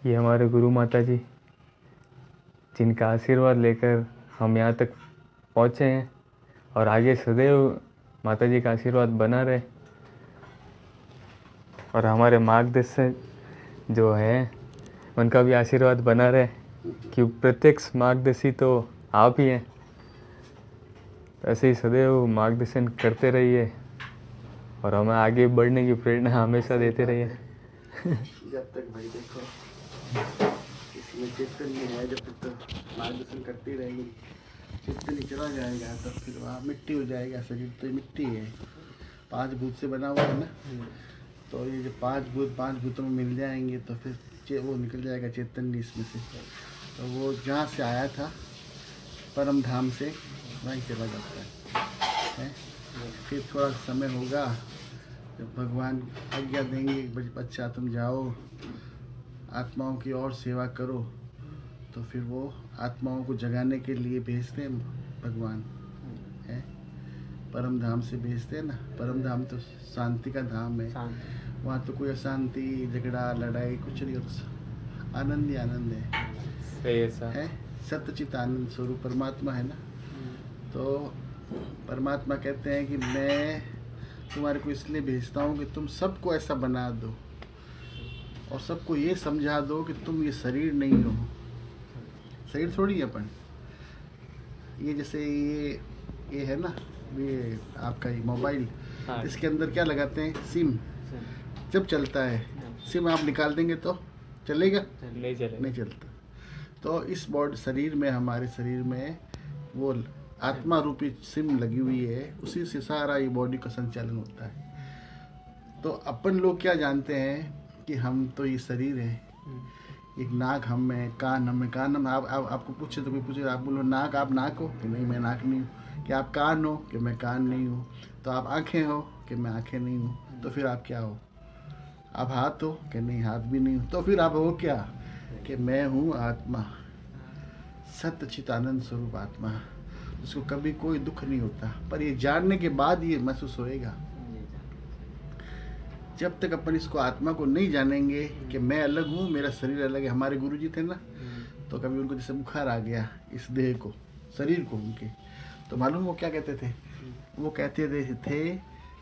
ये हमारे गुरु माता जी, जिनका आशीर्वाद लेकर हम यहाँ तक पहुँचे हैं और आगे सदैव माता जी का आशीर्वाद बना रहे। और हमारे मार्गदर्शक जो है उनका भी आशीर्वाद बना रहे, कि प्रत्यक्ष मार्गदर्शी तो आप ही हैं। ऐसे ही सदैव मार्गदर्शन करते रहिए और हमें आगे बढ़ने की प्रेरणा हमेशा देते रहिए। जब तक भाई देखो इसमें चैतन्य है, जब तक तो मार्गदर्शन करती रहेगी। चैतन्य चला जाएगा तब फिर वहाँ मिट्टी हो जाएगा। शरीर तो मिट्टी है, 5 भूत से बना हुआ है ना। तो ये जो 5 भूतों में मिल जाएंगे तो फिर वो निकल जाएगा चैतन्य इसमें से। तो वो जहाँ से आया था परम धाम से वहीं चला जाता है। फिर थोड़ा समय होगा जब भगवान आज्ञा देंगे, बच्चा तुम जाओ आत्माओं की और सेवा करो, तो फिर वो आत्माओं को जगाने के लिए भेजते हैं भगवान है। परम धाम से भेजते हैं ना। परम धाम तो शांति का धाम है। वहाँ तो कोई अशांति, झगड़ा, लड़ाई कुछ नहीं होता। आनंद ही आनंद है। सही है। सत्यचित आनंद स्वरूप परमात्मा है ना। तो परमात्मा कहते हैं कि मैं तुम्हारे को इसलिए भेजता हूँ कि तुम सबको ऐसा बना दो और सबको ये समझा दो कि तुम ये शरीर नहीं हो। शरीर थोड़ी है अपन। ये जैसे ये है ना, ये आपका ये मोबाइल, इसके अंदर क्या लगाते हैं? सिम। जब चलता है सिम आप निकाल देंगे तो चलेगा? नहीं चलता। तो इस बॉडी शरीर में, हमारे शरीर में वो आत्मा रूपी सिम लगी हुई है, उसी से सारा ये बॉडी का संचालन होता है। तो अपन लोग क्या जानते हैं कि हम तो ये शरीर है। एक नाक हम है, कान हम है। कान हम आपको पूछे तो कोई पूछे, आप बोलो नाक, आप नाक हो कि नहीं मैं नाक नहीं हूँ। कि आप कान हो कि मैं कान नहीं हूँ। तो आप आँखें हो कि मैं आँखें नहीं हूँ। तो फिर आप क्या हो? आप हाथ हो कि नहीं हाथ भी नहीं हो। तो फिर आप हो क्या? कि मैं हूँ आत्मा, सत्यचित आनंद स्वरूप आत्मा। उसको कभी कोई दुख नहीं होता। पर ये जानने के बाद ये महसूस होएगा। जब तक अपन इसको आत्मा को नहीं जानेंगे कि मैं अलग हूँ, मेरा शरीर अलग है। हमारे गुरुजी थे ना, तो कभी उनको जैसे बुखार आ गया इस देह को, शरीर को उनके, तो मालूम वो क्या कहते थे? वो कहते थे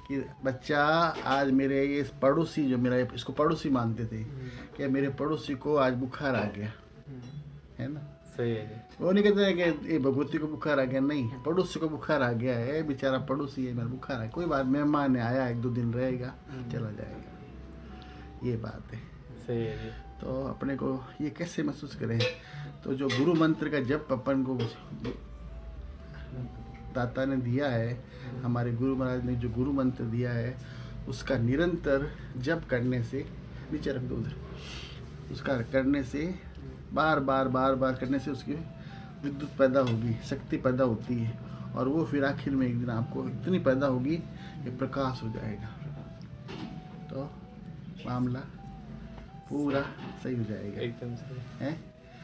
कि बच्चा आज मेरे ये पड़ोसी, जो मेरा इसको पड़ोसी मानते थे, कि मेरे पड़ोसी को आज बुखार आ गया है ना। सही है। वो नहीं कहते कि ये भगवती को बुखार आ गया, नहीं, पड़ोसी को बुखार आ गया है, बेचारा पड़ोसी है, मेरा बुखार है, कोई बात, मेहमान है, आया 1-2 दिन रहेगा, चला जाएगा। ये बात है। सही है। तो अपने को ये कैसे महसूस करें? तो जो गुरु मंत्र का जप अपन को दाता ने दिया है, हमारे गुरु महाराज ने जो गुरु मंत्र दिया है, उसका निरंतर जप करने से, नीचे रख दो उधर, उसका करने से बार बार करने से उसकी विद्युत पैदा होगी, शक्ति पैदा होती है। और वो फिर आखिर में एक दिन आपको इतनी पैदा होगी कि प्रकाश हो जाएगा। तो मामला पूरा सही हो जाएगा। एकदम सही है।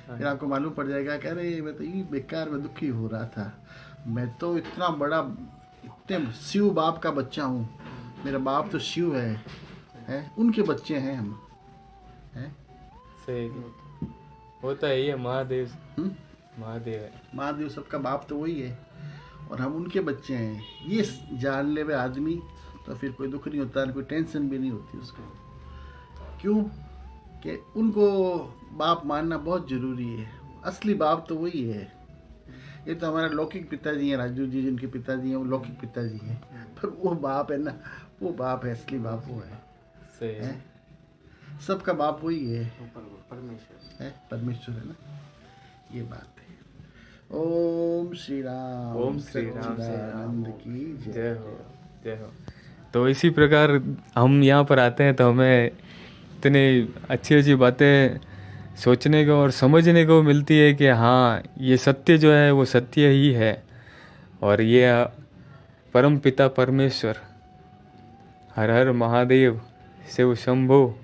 फिर आपको मालूम पड़ जाएगा कि अरे मैं तो ये बेकार में दुखी हो रहा था, मैं तो इतना बड़ा, इतने शिव बाप का बच्चा हूँ, मेरा बाप तो शिव है, उनके बच्चे हैं हम, हैं। सही होता है ये महादेव। महादेव है, महादेव सबका बाप तो वही है और हम उनके बच्चे हैं। ये जान ले वे आदमी तो फिर कोई दुख नहीं होता, कोई टेंशन भी नहीं होती उसको। क्यों? कि उनको बाप मानना बहुत ज़रूरी है। असली बाप तो वही है। ये तो हमारा लौकिक पिताजी हैं, राजू जी जिनके पिताजी हैं वो लौकिक पिताजी हैं, पर वो बाप है ना, वो बाप है, असली बाप वो है। सही है। सबका बाप वही है, परमेश्वर है, परमेश्वर है ना, ये बात है। ओम श्री राम, ओम श्री राम, सच्चिदानंद की जय हो, जय हो। तो इसी प्रकार हम यहाँ पर आते हैं तो हमें इतनी अच्छी अच्छी बातें सोचने को और समझने को मिलती है कि हाँ, ये सत्य जो है वो सत्य ही है। और ये परम पिता परमेश्वर, हर हर महादेव, शिव शंभो,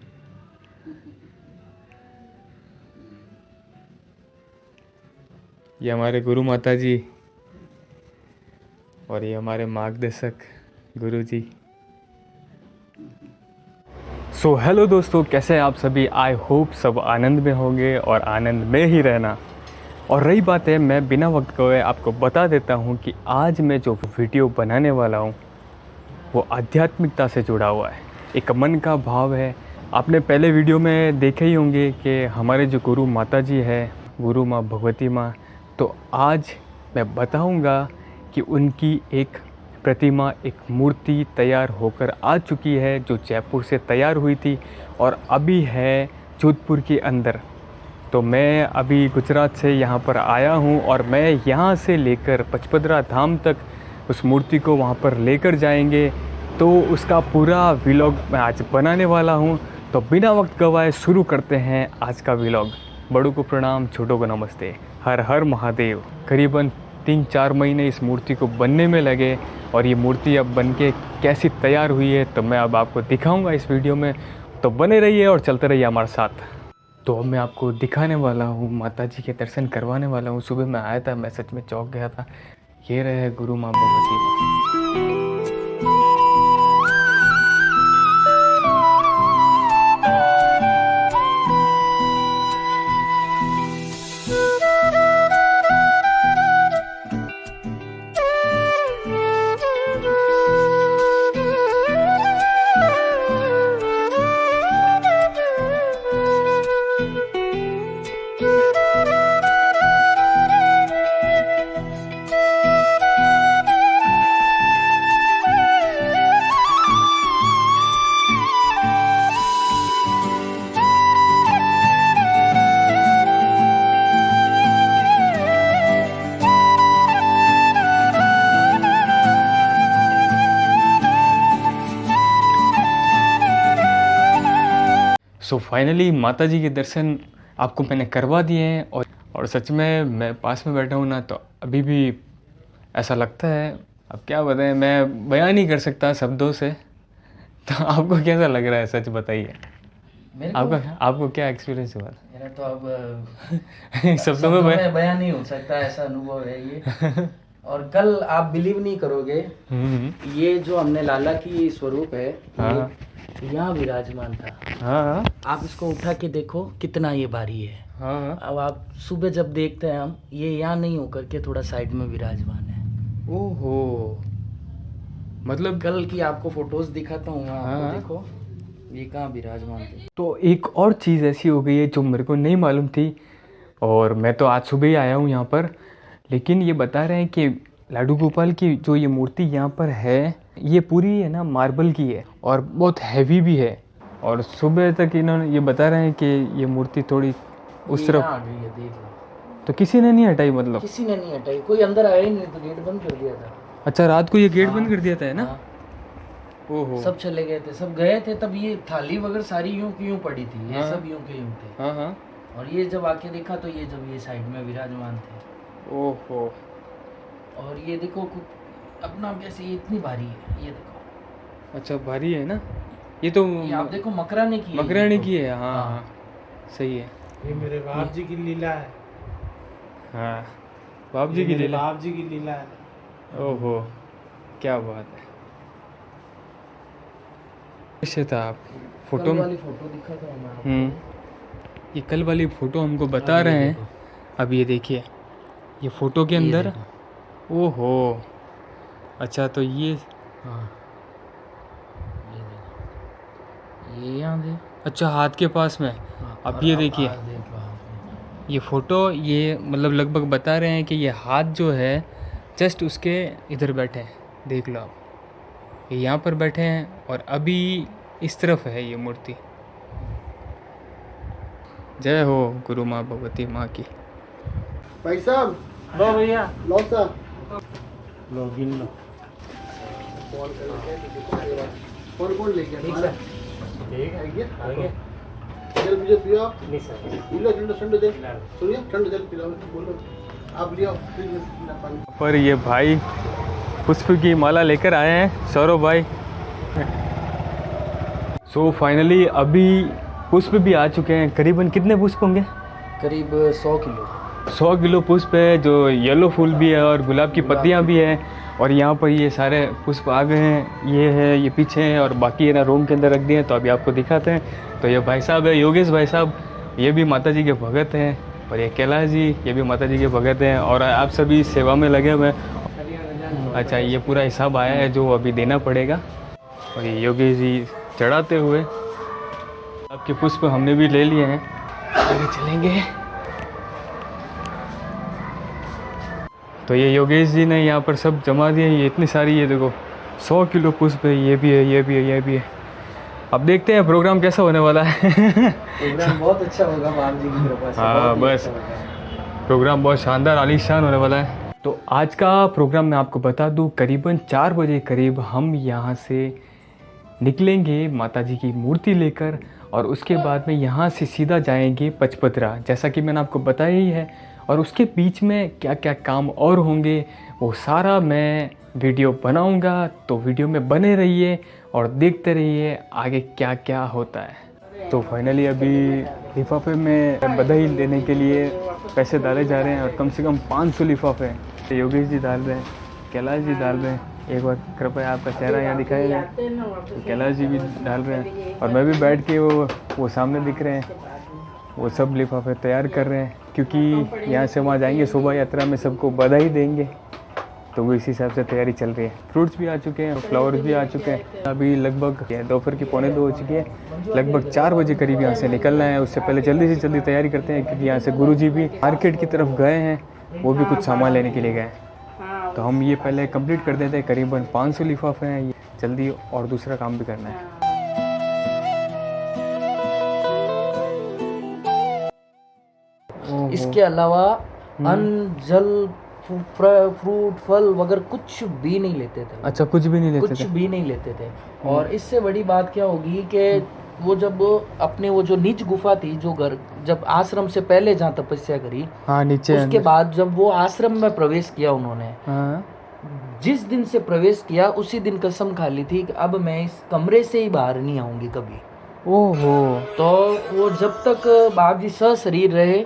ये हमारे गुरु माता जी और ये हमारे मार्गदर्शक गुरु जी। सो हेलो दोस्तों, कैसे हैं आप सभी? आई होप सब आनंद में होंगे और आनंद में ही रहना। और रही बात है, मैं बिना वक्त गए आपको बता देता हूं कि आज मैं जो वीडियो बनाने वाला हूं वो आध्यात्मिकता से जुड़ा हुआ है, एक मन का भाव है। आपने पहले वीडियो में देखे ही होंगे कि हमारे जो गुरु माता जी है, गुरु माँ भगवती माँ, तो आज मैं बताऊंगा कि उनकी एक प्रतिमा, एक मूर्ति तैयार होकर आ चुकी है, जो जयपुर से तैयार हुई थी और अभी है जोधपुर के अंदर। तो मैं अभी गुजरात से यहाँ पर आया हूँ और मैं यहाँ से लेकर पचपदरा धाम तक उस मूर्ति को वहाँ पर लेकर जाएंगे। तो उसका पूरा व्लॉग मैं आज बनाने वाला हूँ। तो बिना वक्त गवाए शुरू करते हैं आज का व्लॉग। बड़ों को प्रणाम, छोटों को नमस्ते, हर हर महादेव। करीबन 3-4 महीने इस मूर्ति को बनने में लगे और ये मूर्ति अब बनके कैसी तैयार हुई है तो मैं अब आपको दिखाऊंगा इस वीडियो में। तो बने रहिए और चलते रहिए हमारे साथ। तो अब मैं आपको दिखाने वाला हूँ, माता जी के दर्शन करवाने वाला हूँ। सुबह मैं आया था, मैं सच में चौंक गया था। ये रहे गुरु माँ भगवती माँ। सो फाइनली माता जी के दर्शन आपको मैंने करवा दिए हैं और सच में मैं पास में बैठा हूँ ना, तो अभी भी ऐसा लगता है, अब क्या बताएं, मैं बयान नहीं कर सकता शब्दों से। तो आपको कैसा लग रहा है, सच बताइए। आपको क्या एक्सपीरियंस हुआ? मेरा तो अब शब्दों में बयान नहीं हो सकता, ऐसा अनुभव है ये। और कल आप बिलीव नहीं करोगे, ये जो हमने लाला की स्वरूप है, हाँ, यहाँ विराजमान था। हाँ, आप इसको उठा के देखो कितना ये भारी है। हाँ। अब आप सुबह जब देखते हैं हम, ये यहाँ नहीं होकर के थोड़ा साइड में विराजमान है। ओहो, मतलब कल की आपको फोटोज दिखाता हूँ, हाँ। आपको देखो ये कहाँ विराजमान थे। तो एक और चीज़ ऐसी हो गई है जो मेरे को नहीं मालूम थी, और मैं तो आज सुबह ही आया हूँ यहाँ पर। लेकिन ये बता रहे हैं कि लाडू गोपाल की जो ये मूर्ति यहाँ पर है, ये पूरी है ना मार्बल की है और बहुत हैवी भी है। और सुबह तक इन्होंने ये बता रहे हैं कि ये मूर्ति थोड़ी उस तरफ आ गई है, देख लो। तो किसी ने नहीं हटाई, मतलब किसी ने नहीं हटाई, कोई अंदर आया ही नहीं, तो गेट बंद कर दिया था। अच्छा, रात को ये गेट बंद कर दिया था, है ना? हाँ। ओहो, सब चले गए थे, सब गए थे, तब ये थाली वगैरह सारी यूं की यूं पड़ी थी, ये हाँ। सब यूं के यूं थे। हाँ, हाँ। और ये जब आके देखा तो ये जब ये साइड में विराजमान थे। ओहो, और ये देखो अपना कैसे ये इतनी भारी है, ये देखो। अच्छा भारी है ना ये तो। ये आप देखो मकराने की है, मकरानी ये तो। की है, हाँ, हाँ। हाँ, सही है। ये मेरे बाप जी की लीला है। हाँ, बाप जी की लीला। बाप जी की लीला है। ओहो, क्या बात है। कैसे था आप फोटो कल में? वाली फोटो दिखा था मैं आपको। ये कल वाली फोटो हमको बता रहे हैं। अब ये देखिए, ये फोटो के अंदर, ओहो, अच्छा, तो ये हाँ, ये देखो, ये यहाँ दे। अच्छा हाथ के पास में। हाँ, अब ये देखिए देख लो आप। ये फ़ोटो, ये मतलब लगभग बता रहे हैं कि ये हाथ जो है जस्ट उसके इधर बैठे हैं, देख लो आप, ये यहाँ पर बैठे हैं और अभी इस तरफ है ये मूर्ति। जय हो गुरु माँ भगवती माँ की। भाई साहब लो भैया लो साहब लो गिन लो। कौन कौन ले गया? ठीक है आगे जल मुझे पियो, नहीं सर पीलो ठंडा ठंडा जल, सुनिए ठंडा जल पिलाओ, बोलो आप लियो ठंडा पानी। पर ये भाई पुष्प की माला लेकर आए हैं, सौरभ भाई। सो फाइनली अभी पुष्प भी आ चुके हैं। करीबन कितने पुष्प होंगे? करीब 100 किलो। 100 किलो पुष्प है, जो येलो फूल भी है और गुलाब की पत्तियां भी है। और यहाँ पर ये सारे पुष्प आ गए हैं, ये है, ये पीछे हैं और बाकी है ना रूम के अंदर रख दिए हैं। तो अभी आपको दिखाते हैं। तो ये भाई साहब है, योगेश भाई साहब, ये भी माता जी के भगत हैं। और ये कैलाश जी, ये भी माता जी के भगत हैं। और आप सभी सेवा में लगे हुए हैं। अच्छा, ये पूरा हिसाब आया है जो अभी देना पड़ेगा। और ये योगेश जी चढ़ाते हुए आपके पुष्प हमने भी ले लिए हैं, आगे चलेंगे। तो ये योगेश जी ने यहाँ पर सब जमा दिए। ये इतनी सारी, ये देखो 100 किलो पुष्प है, ये भी है, ये भी है, ये भी है। अब देखते हैं प्रोग्राम कैसा होने वाला है। प्रोग्राम बहुत अच्छा होगा बाप जी की कृपा से। हाँ, बहुत ही बस। अच्छा होगा। प्रोग्राम बहुत शानदार आलीशान होने वाला है। तो आज का प्रोग्राम मैं आपको बता दूं, करीबन 4 बजे करीब हम यहाँ से निकलेंगे माता जी की मूर्ति लेकर। और उसके बाद में यहाँ से सीधा जाएंगे पचपदरा, जैसा कि मैंने आपको बताया ही है। और उसके बीच में क्या क्या काम और होंगे वो सारा मैं वीडियो बनाऊंगा। तो वीडियो में बने रहिए और देखते रहिए आगे क्या क्या होता है। तो फाइनली अभी लिफाफे में बधाई देने के लिए पैसे डाले जा रहे हैं और कम से कम 500 लिफाफे योगेश जी डाल रहे हैं, कैलाश जी डाल रहे हैं। एक बार कृपया आपका चेहरा यहाँ दिखाया जाए। तो कैलाश जी भी डाल रहे हैं और मैं भी बैठ के वो सामने दिख रहे हैं, वो सब लिफाफे तैयार कर रहे हैं। क्योंकि यहाँ से वहाँ जाएंगे शोभा यात्रा में, सबको बधाई देंगे। तो वो इसी हिसाब से तैयारी चल रही है। फ्रूट्स भी आ चुके हैं, फ्लावर्स भी आ चुके हैं। अभी लगभग दोपहर की 2:45 हो चुकी है। लगभग 4 बजे करीब यहाँ से निकलना है। उससे पहले जल्दी से जल्दी तैयारी करते हैं, क्योंकि यहाँ से गुरुजी भी मार्केट की तरफ गए हैं, वो भी कुछ सामान लेने के लिए गए हैं। तो हम ये पहले कंप्लीट कर देते हैं। करीबन 500 लिफाफे हैं ये, जल्दी और दूसरा काम भी करना है। इसके अलावा अन्न, जल, फ्रूट, फल वगैरह कुछ भी नहीं लेते थे। अच्छा, कुछ भी नहीं लेते कुछ थे? भी नहीं लेते थे। और इससे बड़ी बात क्या होगी कि वो जब अपने वो जो नीच गुफा थी, जो घर जब आश्रम से पहले जहाँ तपस्या करी, हाँ, नीचे उसके अंदर। बाद जब वो आश्रम में प्रवेश किया उन्होंने, हाँ, जिस दिन से प्रवेश किया उसी दिन कसम खा ली थी कि अब मैं इस कमरे से ही बाहर नहीं आऊंगी कभी। ओहो। तो वो जब तक बाप जी सशरीर रहे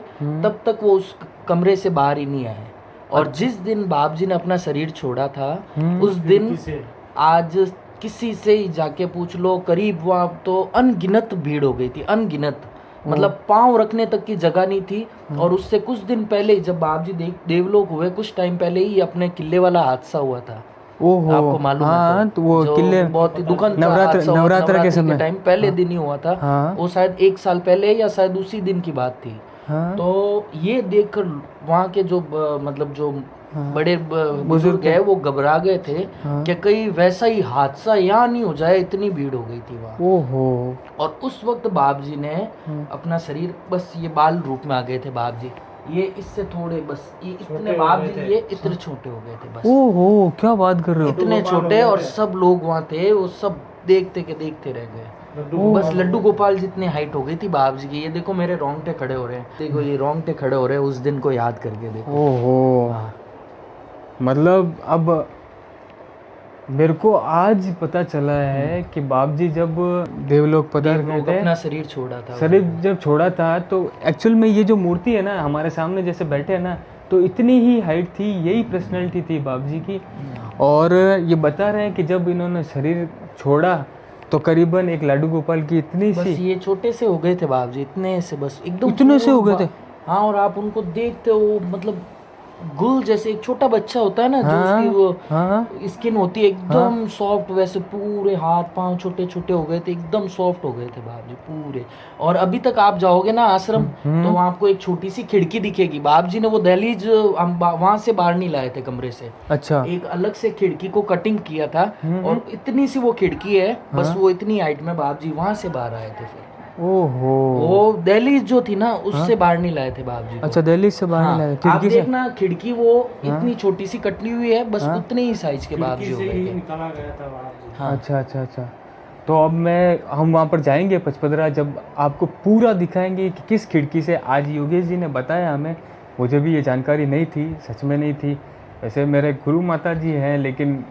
तब तक वो उस कमरे से बाहर ही नहीं आए। और जिस दिन बाप जी ने अपना शरीर छोड़ा था उस दिन, आज किसी से ही जाके पूछ लो, करीब वहाँ तो अनगिनत भीड़ हो गई थी, अनगिनत। मतलब पांव रखने तक की जगह नहीं थी। और उससे कुछ दिन पहले जब बाप जी देवलोक हुए, कुछ टाइम पहले ही अपने किले वाला हादसा हुआ था। ओहो। आपको मालूम हाँ, है? तो वो जो किले बहुत ही दुखद नवरात्र के समय टाइम पहले दिन ही हुआ था। हाँ। वो शायद 1 साल पहले या शायद उसी दिन की बात थी। हाँ। तो ये देखकर वहाँ के जो मतलब जो बड़े बुजुर्ग है वो घबरा गए थे कि कहीं वैसा ही हादसा यहाँ नहीं हो जाए, इतनी भीड़ हो गई थी वहाँ। ओहो। और उस वक्त बाप जी ने अपना शरीर, बस ये बाल रूप में आ गए थे बाप जी, ये इससे थोड़े, बस ये इतने बाप जी ये इतने छोटे हो गए थे बस। ओहो, क्या बात कर रहे हो? इतने छोटे। और सब लोग वहाँ थे, वो सब देखते के देखते रह गए। बस लड्डू गोपाल जितनी हाइट हो गई थी बाप जी की। ये देखो मेरे रोंगटे खड़े हो रहे हैं, देखो ये रोंगटे खड़े हो रहे हैं उस दिन को याद करके देखो। ओहो। हाँ। मतलब अब मेरे को आज पता चला है कि बाप जी जब देवलोक पधार गए थे, अपना शरीर छोड़ा था, शरीर जब छोड़ा था, तो एक्चुअल में ये जो मूर्ति है ना हमारे सामने जैसे बैठे हैं ना, तो इतनी ही हाइट थी, यही पर्सनैलिटी थी बाप जी की। और ये बता रहे हैं कि जब इन्होंने शरीर छोड़ा तो करीबन एक लाडू गोपाल की इतनी बस सी, ये छोटे से हो गए थे बाप जी, इतने से, बस एकदम इतने से हो गए थे। हाँ। और आप उनको देखते हो, मतलब गुल जैसे एक छोटा बच्चा होता है ना, जो हाँ, उसकी वो हाँ, स्किन होती है एकदम सॉफ्ट, वैसे पूरे हाथ पांव छोटे छोटे हो गए थे, एकदम सॉफ्ट हो गए थे बाप जी पूरे। और अभी तक आप जाओगे ना आश्रम, तो वहाँ आपको एक छोटी सी खिड़की दिखेगी। बाप जी ने वो दहलीज हम वहां से बाहर नहीं लाए थे कमरे से, अच्छा, एक अलग से खिड़की को कटिंग किया था, और इतनी सी वो खिड़की है, बस वो इतनी हाइट में बाप जी वहां से बाहर आए थे। फिर ओहो, वो दिल्ली जो थी ना, उससे बाहर नहीं लाए थे बाप जी को। अच्छा, दिल्ली से बाहर हाँ, लाए आप खिड़की से। देखना खिड़की वो इतनी छोटी सी कटनी हुई है, बस उतने ही साइज के बाप जी हो गए थे। निकाला गया था बाप जी। हाँ। अच्छा, अच्छा, अच्छा। तो अब हम वहाँ पर जाएंगे पचपदरा, जब आपको पूरा दिखाएंगे कि किस खिड़की से। आज योगेश जी ने बताया हमें, मुझे भी ये जानकारी नहीं थी, सच में नहीं थी। वैसे मेरे गुरु माता जी हैं, लेकिन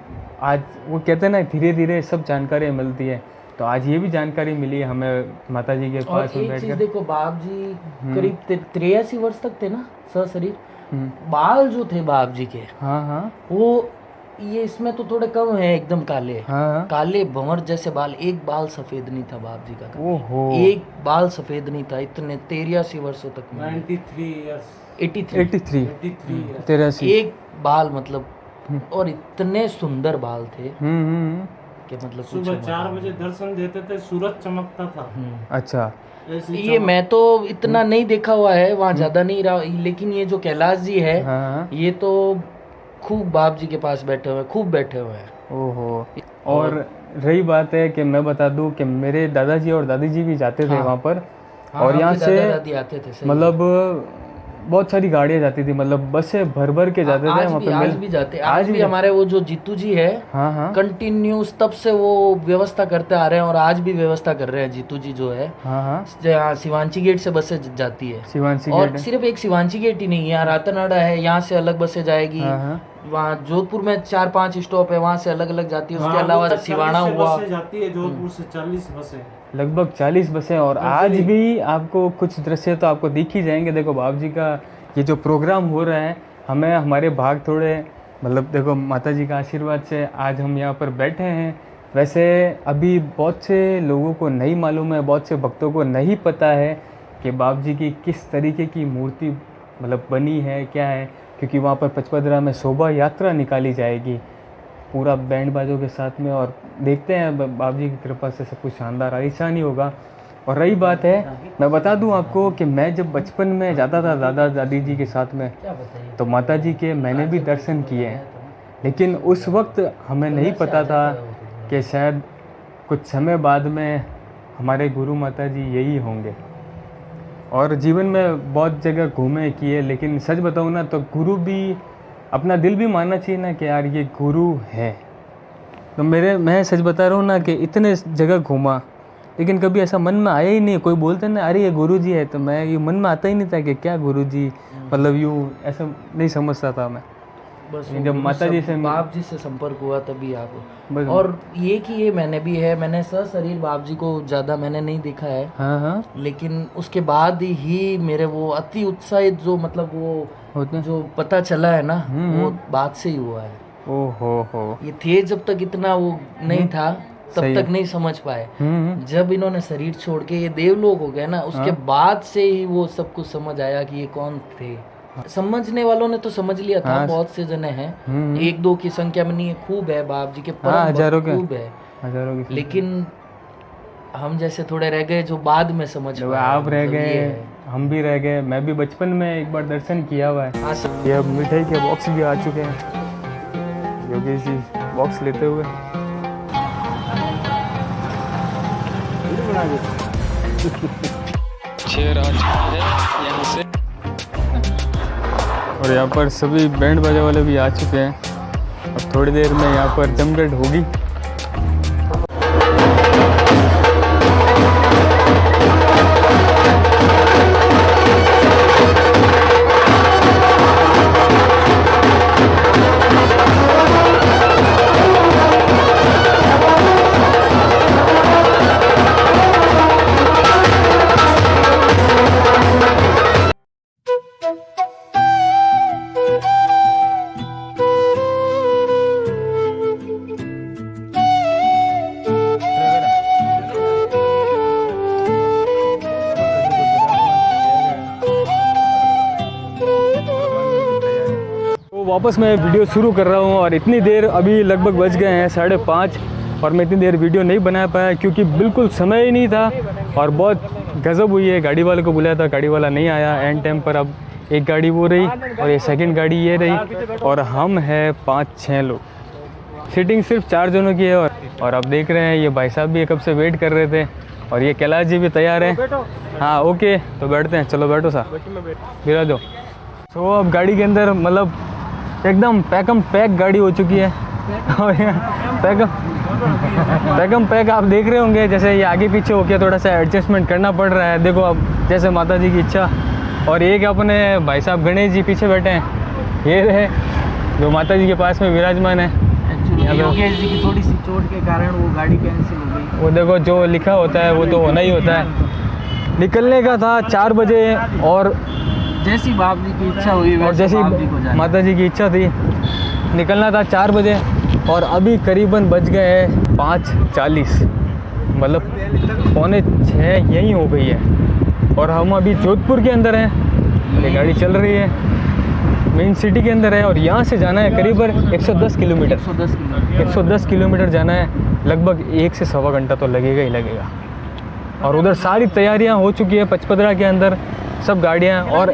आज वो कहते हैं ना धीरे धीरे सब जानकारियाँ मिलती है, तो आज ये भी जानकारी मिली हमें माता जी के और पास में एक बैठ चीज कर। देखो, बाप जी करीब 83 वर्ष तक थे ना सशरीर। हम्म, बाल जो थे बाप जी के, हाँ, हाँ, वो ये इसमें तो थोड़े कम है, एकदम काले हाँ, काले भंवर जैसे बाल, एक बाल सफेद नहीं था बाप जी का। ओहो, एक बाल सफेद नहीं था इतने 83 वर्षों तक में। 93 इयर्स 83 83, 83 इयर्स 83। एक बाल मतलब, और इतने सुंदर बाल थे कि मतलब कुछ सुबह 4 बजे दर्शन देते थे, सूरज चमकता था। अच्छा, ऐसी ये मैं तो इतना नहीं देखा हुआ है वहाँ, ज्यादा नहीं रहा, लेकिन ये जो कैलाश जी है, हाँ, ये तो खूब बाप जी के पास बैठे हुए हैं, खूब बैठे हुए हैं। ओहो। और रही बात है कि मैं बता दूं कि मेरे दादाजी और दादी जी भी जाते थे वहाँ पर, हाँ, और यहाँ आपके से दादा दादी आते थे, सही। मतलब बहुत सारी गाड़ियाँ जाती थी, मतलब बसें भर भर के जाते थे आज वहाँ भी, पे आज भी जाते, आज भी हमारे वो जो जीतू जी है, हाँ, हाँ, कंटिन्यूस तब से वो व्यवस्था करते आ रहे हैं, और आज भी व्यवस्था कर रहे हैं जीतू जी जो है। हाँ, हाँ, जहाँ शिवांची गेट से बसें जाती है, शिवांशी और गेट है। सिर्फ एक शिवांची गेट ही नहीं, यहाँ रातनाडा है, यहाँ से अलग बसें जाएगी। हाँ, हाँ, वहाँ जोधपुर में 4-5 स्टॉप है, वहाँ से अलग अलग जाती है। उसके हाँ, अलावा 40 सिवाना से हुआ, बसें जाती है, जोधपुर से 40 बसें। लगभग 40 बसें। और आज भी आपको कुछ दृश्य तो आपको दिख ही जाएंगे। देखो बाबू जी का ये जो प्रोग्राम हो रहा है, हमें हमारे भाग थोड़े, मतलब देखो माता जी का आशीर्वाद से आज हम यहाँ पर बैठे हैं। वैसे अभी बहुत से लोगों को नहीं मालूम है, बहुत से भक्तों को नहीं पता है कि बाबू जी की किस तरीके की मूर्ति मतलब बनी है, क्या है, क्योंकि वहाँ पर पचपदरा में शोभा यात्रा निकाली जाएगी पूरा बैंड बाजों के साथ में, और देखते हैं बाबू जी की कृपा से सब कुछ शानदार आलीशान ही होगा। और रही बात है, मैं बता दूं आपको कि मैं जब बचपन में जाता था दादा दादी जी के साथ में, तो माता जी के मैंने भी दर्शन किए हैं, लेकिन उस वक्त हमें नहीं पता था कि शायद कुछ समय बाद में हमारे गुरु माता जी यही होंगे। और जीवन में बहुत जगह घूमे किए, लेकिन सच बताऊँ ना तो गुरु भी, अपना दिल भी मानना चाहिए ना कि यार ये गुरु है। तो मैं सच बता रहा हूँ ना कि इतने जगह घूमा, लेकिन कभी ऐसा मन में आया ही नहीं। कोई बोलते ना अरे ये गुरुजी है, तो मैं ये मन में आता ही नहीं था कि क्या गुरुजी, मतलब यूँ ऐसा नहीं समझता था मैं। बस जब माता जी से बाप जी से संपर्क हुआ तभी आप। बस। और ये कि ये मैंने भी है, मैंने सशरीर बाप जी को ज़्यादा मैंने नहीं देखा है, हाँ, हाँ, लेकिन उसके बाद ही मेरे वो अति उत्साहित जो मतलब वो होते हैं। जो पता चला है ना, वो बात से ही हुआ है। ओहो, ये थे जब तक इतना वो नहीं था, तब सही तक है। नहीं समझ पाए। हम्म, जब इन्होंने शरीर छोड़ के ये देवलोक हो गए ना, उसके बाद से ही वो सब कुछ समझ आया कि ये कौन थे। समझने वालों ने तो समझ लिया था, हाँ। बहुत से जने हैं, 1-2 की संख्या में नहीं है, खूब है बाप जी के परम हाँ, भक्त हजारों के, खूब है, हजारों की। लेकिन हम जैसे थोड़े रह गए जो बाद में समझ जब पाए, आप रह मतलब ये गए, है। हम भी रह गए। मैं भी बचपन में एक बार दर्शन किया हुआ है। हाँ, ये अब मिठाई के बॉक्स भी आ चुके हैं, योगेश जी बॉक्स लेते हुए। शेर आ चुका है यहाँ से, और यहाँ पर सभी बैंड बाजे वाले भी आ चुके हैं। अब थोड़ी देर में यहाँ पर जमघट होगी। वापस मैं वीडियो शुरू कर रहा हूँ और इतनी देर अभी लगभग बज गए हैं 5:30 और मैं इतनी देर वीडियो नहीं बना पाया क्योंकि बिल्कुल समय ही नहीं था और बहुत गज़ब हुई है। गाड़ी वाले को बुलाया था, गाड़ी वाला नहीं आया एंड टाइम पर। अब एक गाड़ी वो रही और ये सेकंड गाड़ी ये रही और हम हैं 5-6 लोग। सीटिंग सिर्फ 4 जनों की है और अब देख रहे हैं ये भाई साहब भी कब से वेट कर रहे थे और ये कैलाश जी भी तैयार हैं। हाँ ओके, तो बैठते हैं। चलो बैठो साहब, बिरा दो। तो अब गाड़ी के अंदर मतलब एकदम पैक गाड़ी हो चुकी है और पैकम पैक आप देख रहे होंगे। जैसे ये आगे पीछे होके थोड़ा सा एडजस्टमेंट करना पड़ रहा है। देखो अब जैसे माता जी की इच्छा। और एक अपने भाई साहब गणेश जी पीछे बैठे हैं, ये रहे जो माता जी के पास में विराजमान है। एक्चुअली योगेश जी की थोड़ी सी चोट के कारण वो गाड़ी कैंसिल हो गई। वो देखो जो लिखा होता है वो तो होना ही होता है। निकलने का था 4 बजे और जैसी बाप जी की इच्छा हुई और जैसी माता जी की इच्छा थी निकलना था 4 बजे और अभी करीबन बज गए हैं 5:40, मतलब 5:45 यहीं हो गई है और हम अभी जोधपुर के अंदर हैं। ये गाड़ी चल रही है, मेन सिटी के अंदर है और यहाँ से जाना है करीबन 110 किलोमीटर। 110 किलोमीटर जाना है, लगभग 1 से सवा घंटा तो लगेगा ही लगेगा। और उधर सारी तैयारियाँ हो चुकी है पचपदरा के अंदर, सब गाड़ियाँ। और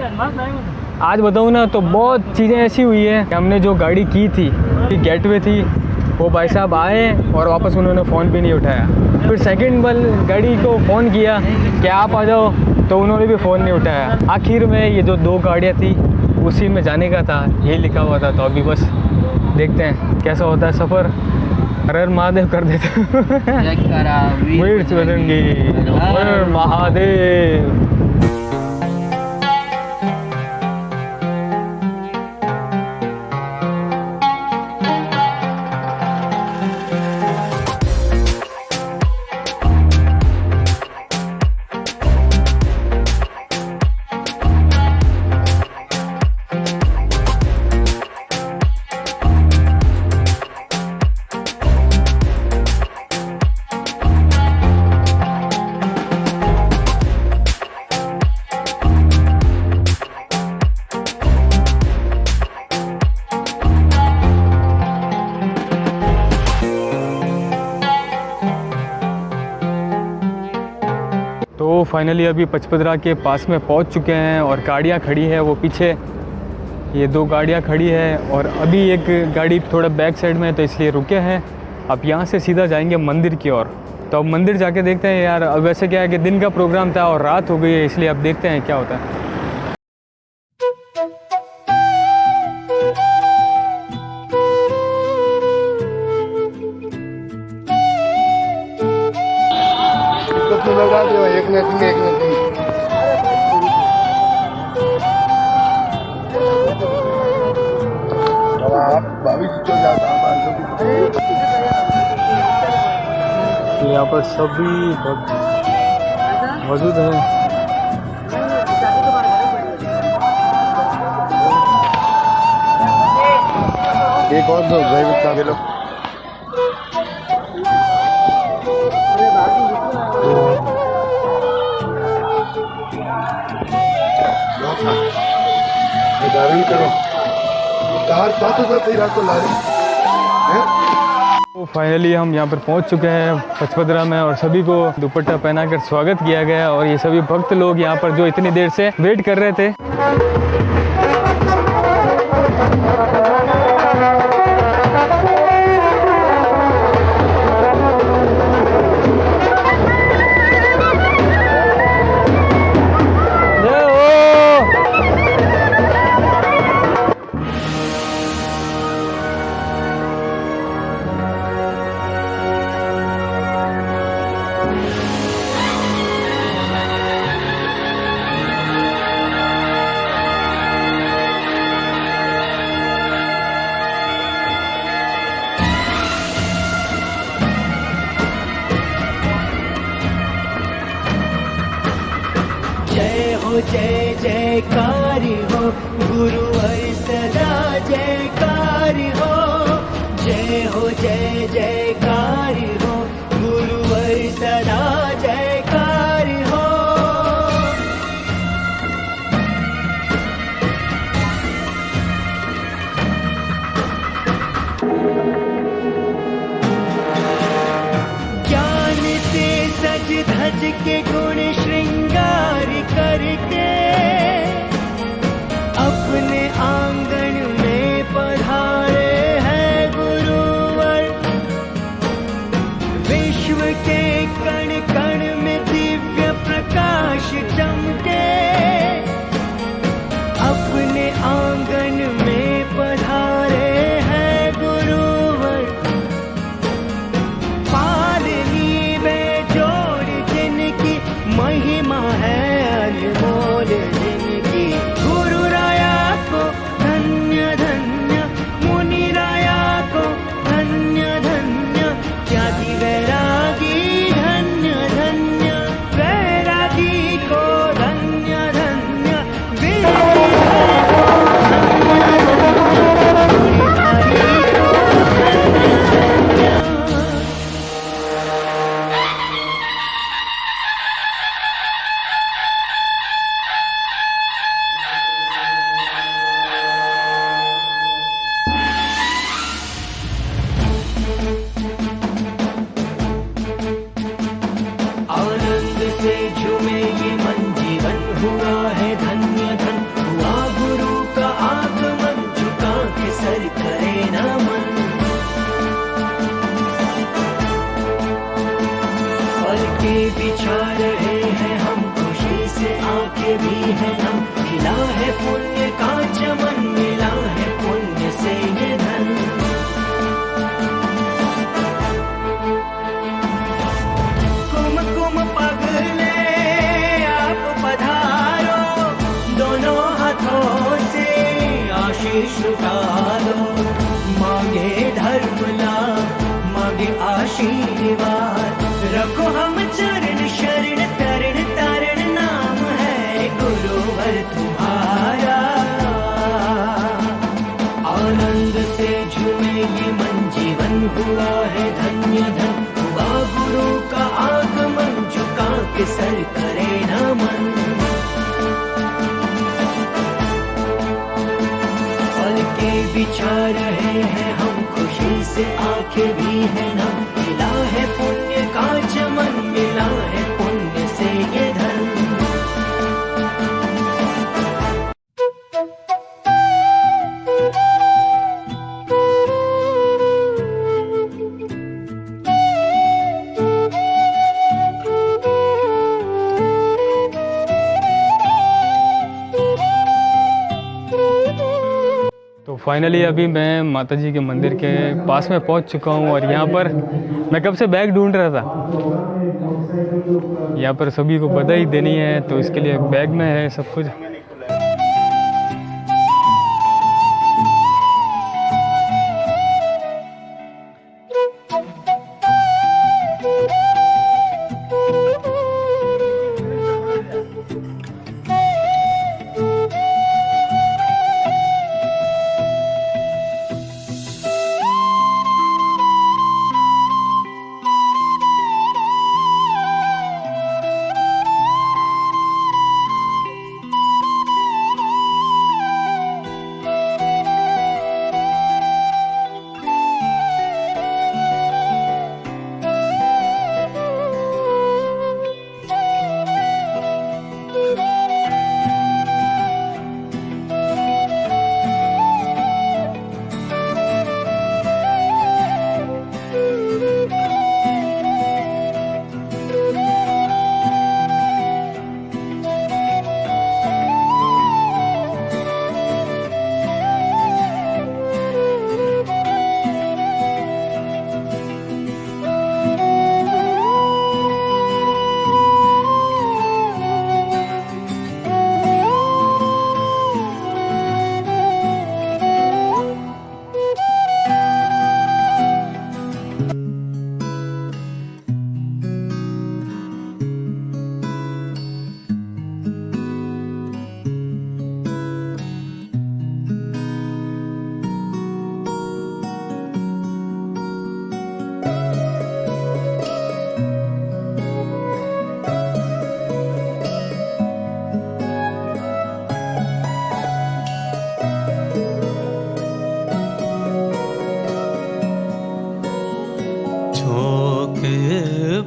आज बताऊँ ना तो बहुत चीज़ें ऐसी हुई है कि हमने जो गाड़ी की थी, गेटवे थी, वो भाई साहब आए और वापस उन्होंने फ़ोन भी नहीं उठाया। फिर सेकंड गाड़ी को फ़ोन किया कि आप आ जाओ, तो उन्होंने भी फ़ोन नहीं उठाया। आखिर में ये जो 2 गाड़ियाँ थी उसी में जाने का था, यही लिखा हुआ था। तो अभी बस देखते हैं कैसा होता है सफ़र। हर हर महादेव कर देते मिर्च बदंगी, हर महादेव। तो फाइनली अभी पचपदरा के पास में पहुंच चुके हैं और गाड़ियां खड़ी है, वो पीछे ये 2 गाड़ियां खड़ी है और अभी एक गाड़ी थोड़ा बैक साइड में है तो इसलिए रुके हैं। अब यहाँ से सीधा जाएंगे मंदिर की ओर। तो अब मंदिर जाके देखते हैं यार। अब वैसे क्या है कि दिन का प्रोग्राम था और रात हो गई है, इसलिए अब देखते हैं क्या होता है। लगा दो, एक मिनट में यहाँ पर सभी भक्त मौजूद हैं। एक और दो भाई लो। धारण करो, तो फाइनली हम यहाँ पर पहुँच चुके हैं पचपदरा में और सभी को दुपट्टा पहनाकर स्वागत किया गया और ये सभी भक्त लोग यहाँ पर जो इतनी देर से वेट कर रहे थे। जय जयकारी हो गुरु हरि सदा जयकारी हो। जय जयकारी हो गुरु हरि सदा जयकारी हो। है अनमोल जिनकी। गुरु राया को धन्य धन्य, मुनि राया को धन्य धन्य, त्यागी वैरागी धन्य धन्य, वैरागी को धन्य धन्य, वीरधारी को धन्य धन्य। आनंद से झूमे ये मन, जीवन हुआ है धन्य धन, हुआ गुरु का आगमन, झुका के सर करे नमन। पल के बिछा रहे हैं हम, खुशी से आंखें भी है नम, मिला है पुण्य का चमन, मिला है पुण्य से ये धन। कुमकुम पगले आप पधारो, दोनों हाथों से आशीष डालो, मांगे धर्म लाभ, मांगे आशीर्वाद, रखो हम चरण शरण, तरण तारण नाम है गुरुवर तुम्हारा। आनंद से झूमे ये मन, जीवन हुआ है धन्य धन, हुआ गुरु का आगमन, झुका के सर करे नमन। पल के बिछा रहे हैं हम, खुशी से आंखें भी है नम, मिला है पुण्य का चमन, मिला है पुण्य से ये धन। तो फाइनली अभी मैं माता जी के मंदिर के पास में पहुंच चुका हूं और यहाँ पर मैं कब से बैग ढूंढ रहा था। यहाँ पर सभी को बधाई देनी है तो इसके लिए बैग में है सब कुछ।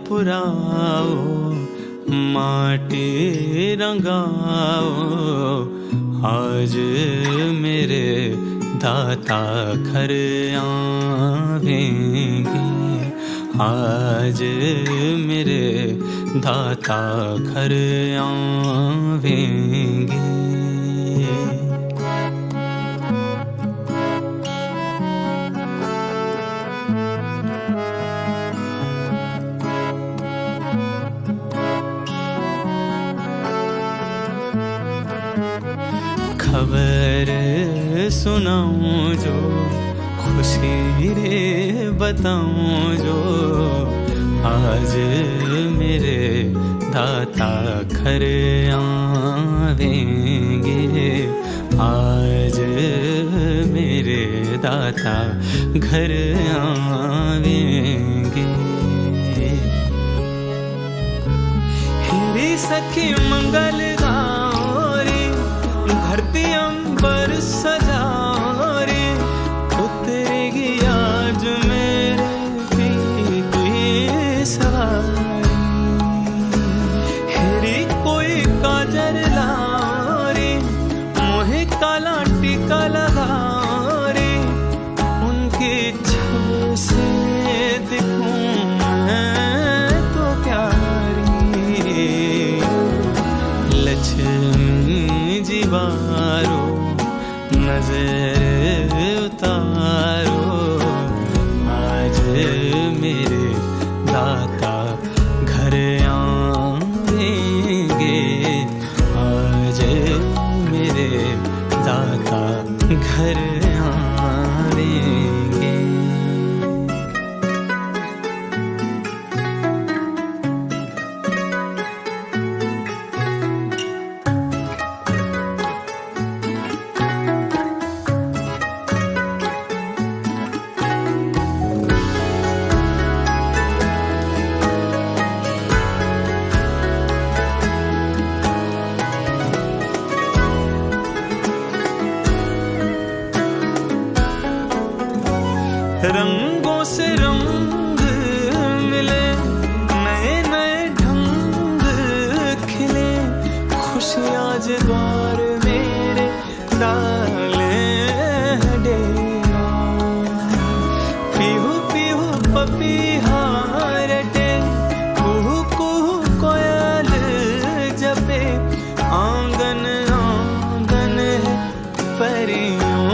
पुराओ माटी रंगाओ, आज मेरे दाता घर आवेंगे, आज मेरे दाता घर आवेंगे। खबर सुनाऊं जो, खुशी रे बताऊं जो, आज मेरे दाता घर आवेंगे, आज मेरे दाता घर आवेंगे। हिरी सखी मंगल गौरी, धरती अंबर सजारी, उतरेगी आज मेरे पीर की सवारी। हेरी कोई काजर लारी, मोहे काला टीका लगारी, उनकी छब से दिखूं मैं तो प्यारी। लक्ष्मी जी बारो नजर उतारो, आज मेरे दाता घर आएंगे, आज मेरे दाता घर आएंगे। रंगों से रंग मिले, नए नए ढंग खिले, खुशी आज द्वार मेरे डाले डेरा। पीहू पीहू पपीहा रटे, कुहू कुहू कोयल जपे, आंगन आंगन है परियों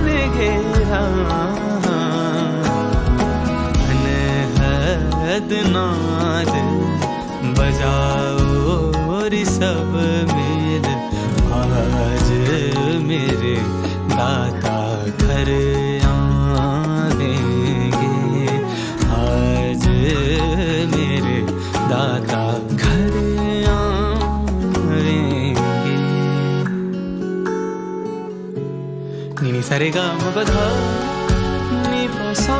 ने घेरा। नाद बजाओ रे सब मिल, आज मेरे दाता घर आवेंगे, आज मेरे दाता घर आवेंगे। नी सारे गा म बधा नी पसा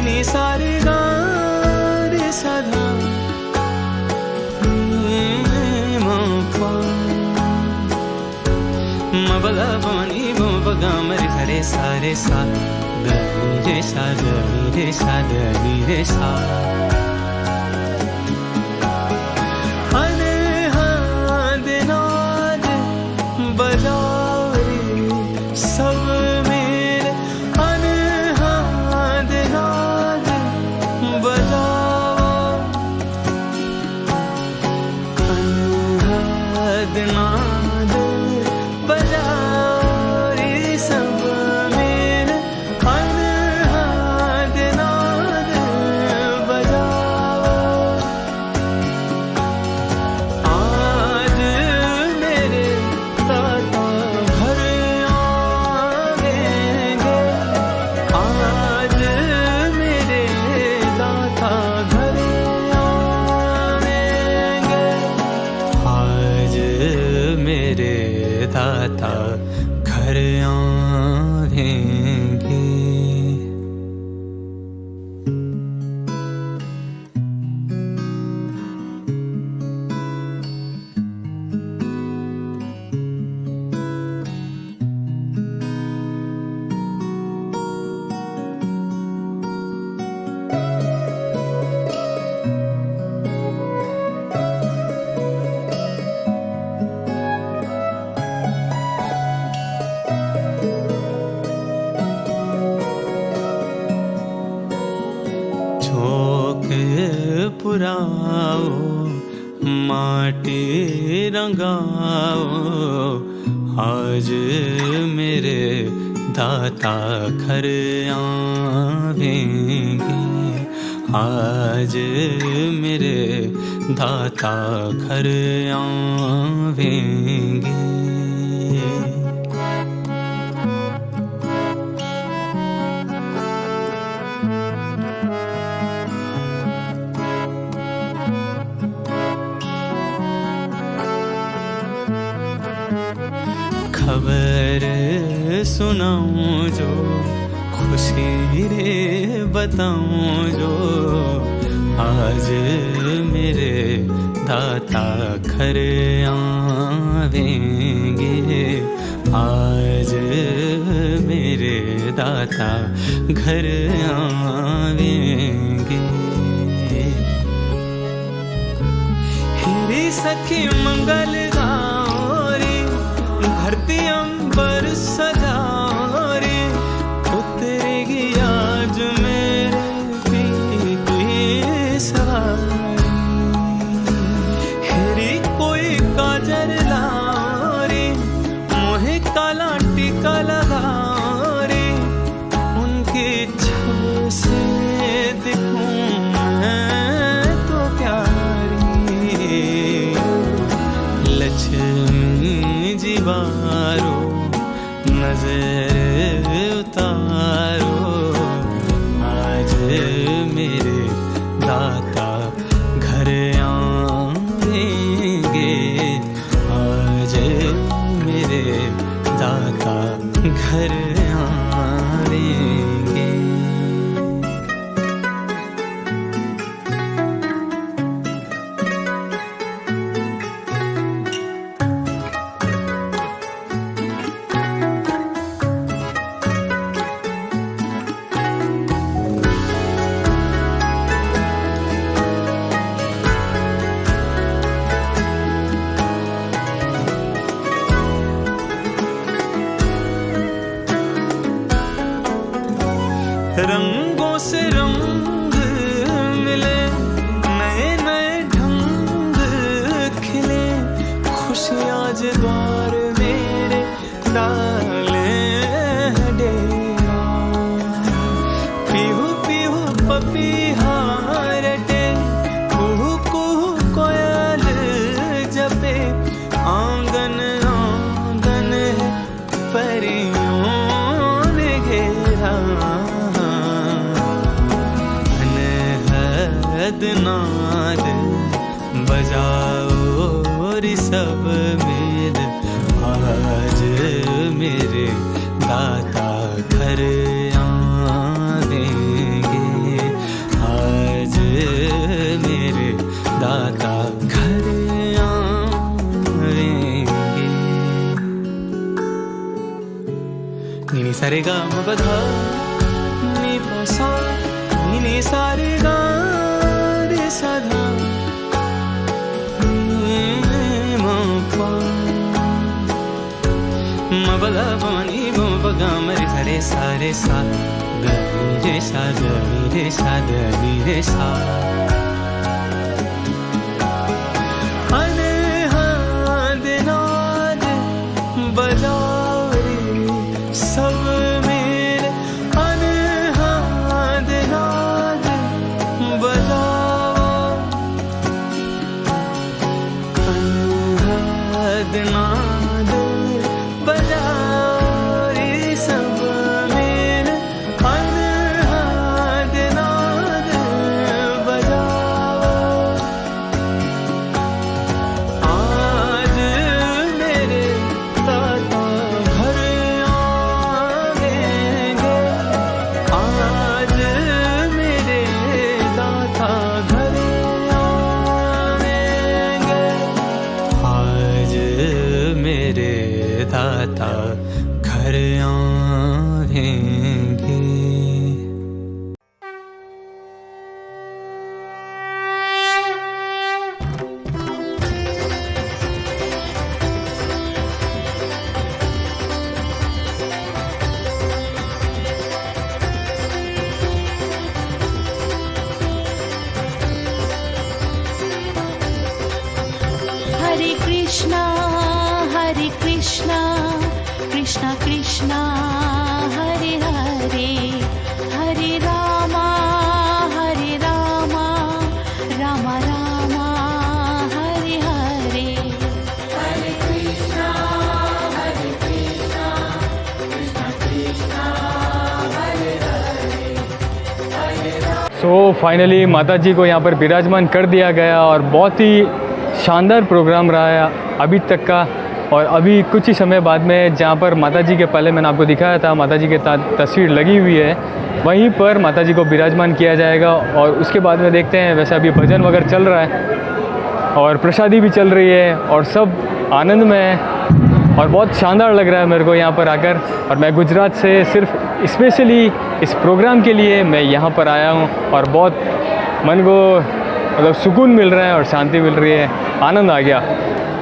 नी सारे गा साधा मबगा बनी बगा मरे सरे सारे सा गनी रे सा गनी रे सा गनी रे सा। अने हाथ नाद बजाओ रे सब मेरे, अने हाथ नाद बजाओ, नाद बजाओ रे सब मेरे, अनहद नाद बजाओ। आज मेरे दाता घर आवेंगे, आज मेरे दाता घर आवेंगे, आज मेरे दाता घर आवेंगे। पुराओ माटी रंगाओ, आज मेरे दाता घर आवेंगे, आज मेरे दाता घर आवेंगे। खबर सुनाऊं जो, खुशी रे बताऊं जो, आज मेरे दाता घर आवेंगे, आज मेरे दाता घर आवेंगे। हिरी सखी मंगल गौरी, धरती अंबर सजारी, उतरेगी आज मेरे पीर की सवारी। हिरी कोई काजर लारी, मोहे काला टीका लगारी, उनकी छब से दिखूं मैं तो प्यारी। लक्ष्मी जी बारो नजर उतारो, आज मेरे दाता घर आएंगे, आज मेरे दाता घर आएंगे। रंगों से रंग मिले, नए नए ढंग खिले, खुशी आज द्वार मेरे डाले हैं डेरा। पीहू पीहू पपीहा रटे, कुहू कुहू कोयल जपे, आंगन आंगन है परियों ने घेरा। नाद बजाओ रे सब मेल, आज मेरे दाता घर आवेंगे, आज मेरे दाता घर आवेंगे। नी सारे गा म बधा नी पसा नी सारे गा सदा मबला पानी बगा मरे सरे सारे सा, गनी रे सा गनी रे सा गनी रे सा। अनहद नाद बजाओ रे सब मेरे, अनहद नाद बजाओ, नाद बजाओ रे सब मेरे, अनहद नाद बजाओ। आज मेरे दाता घर आवेंगे, आज मेरे दाता घर आवेंगे, आज मेरे दाता घर आवेंगे। Hare Krishna, Hare Krishna, Krishna Krishna, Hare Hare, Hare Rama, Hare Rama, Rama Rama, Hare Hare. Hare Krishna, Hare Krishna, Krishna Krishna, Hare Hare, Hare Rama. So finally माता जी को यहाँ पर विराजमान कर दिया गया और बहुत ही शानदार प्रोग्राम रहा है अभी तक का। और अभी कुछ ही समय बाद में जहाँ पर माता जी के पहले मैंने आपको दिखाया था माता जी की तस्वीर लगी हुई है, वहीं पर माता जी को विराजमान किया जाएगा। और उसके बाद में देखते हैं, वैसे अभी भजन वगैरह चल रहा है और प्रसादी भी चल रही है और सब आनंद में है और बहुत शानदार लग रहा है मेरे को यहाँ पर आकर। और मैं गुजरात से सिर्फ स्पेशली इस प्रोग्राम के लिए मैं यहाँ पर आया हूँ और बहुत मन को मतलब सुकून मिल रहा है और शांति मिल रही है, आनंद आ गया।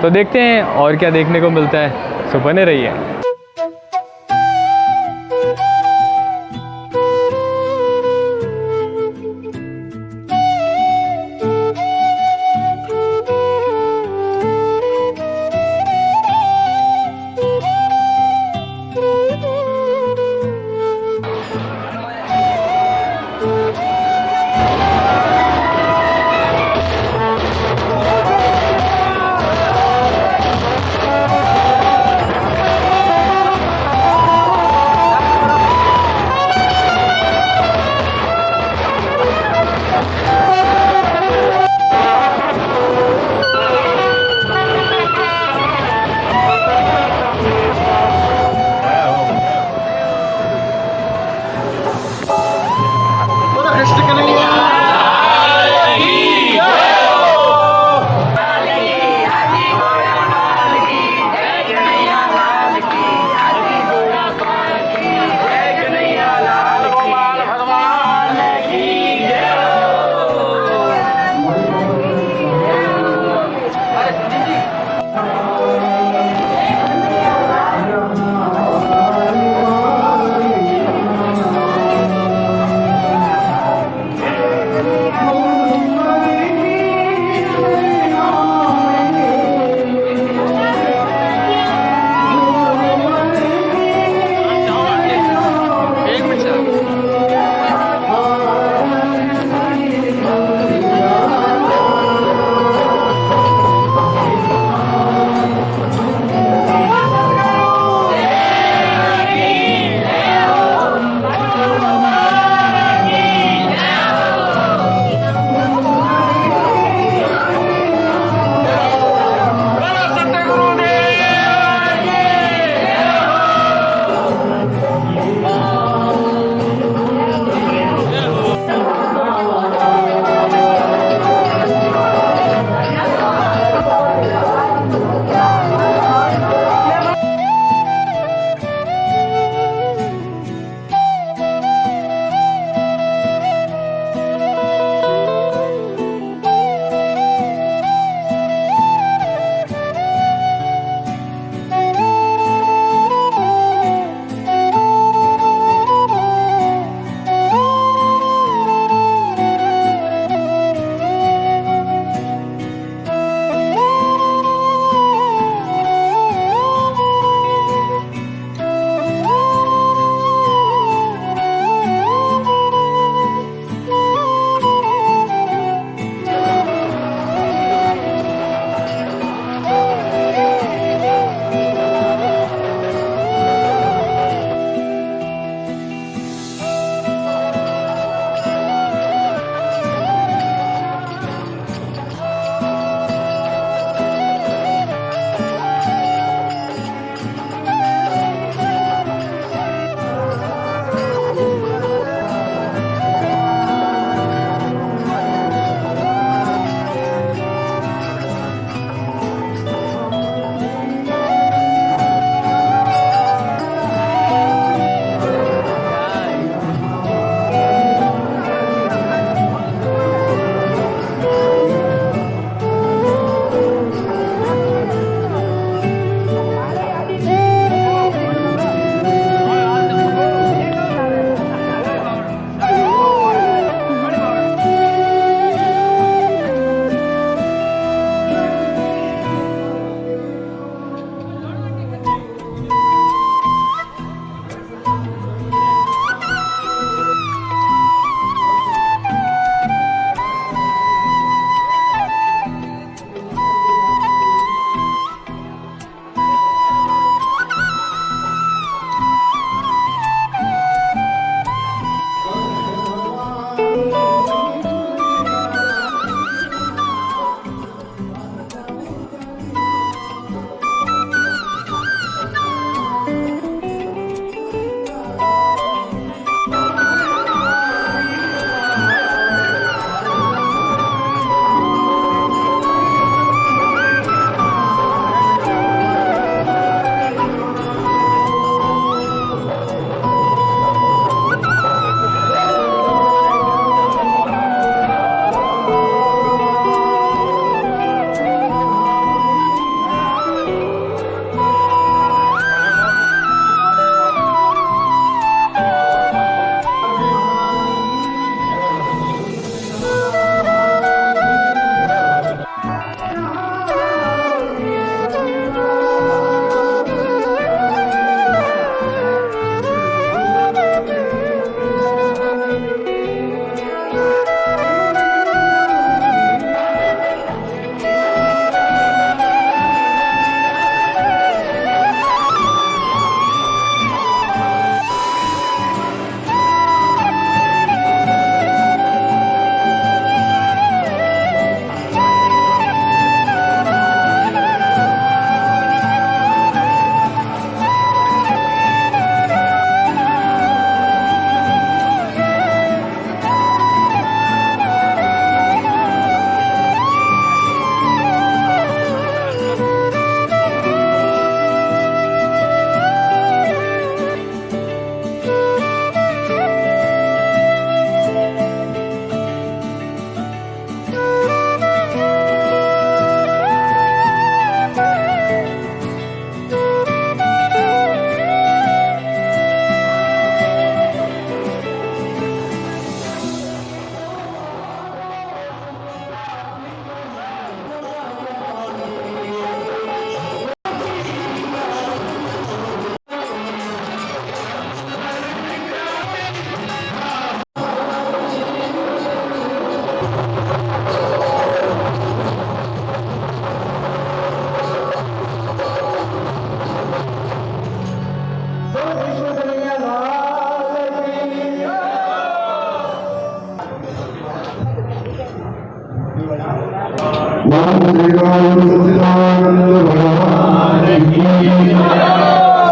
तो देखते हैं और क्या देखने को मिलता है, सो बने रहिए।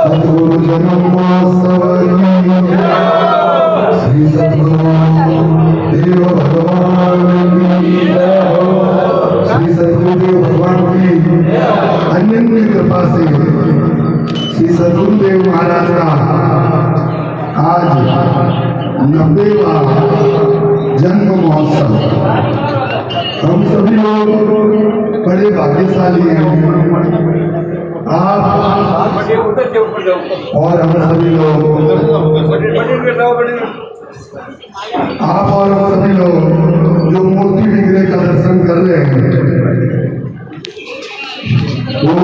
सद्गुरु जन्मोत्सव श्री सद्गुरु देव भगवान की श्री सद्गुरुदेव भगवान की अनन्य कृपा से श्री सद्गुरुदेव महाराज का आज 90वां जन्म महोत्सव। हम सभी लोग बड़े भाग्यशाली हैं। आप और हम सभी लोग जो मूर्ति विग्रह का दर्शन कर रहे हैं वो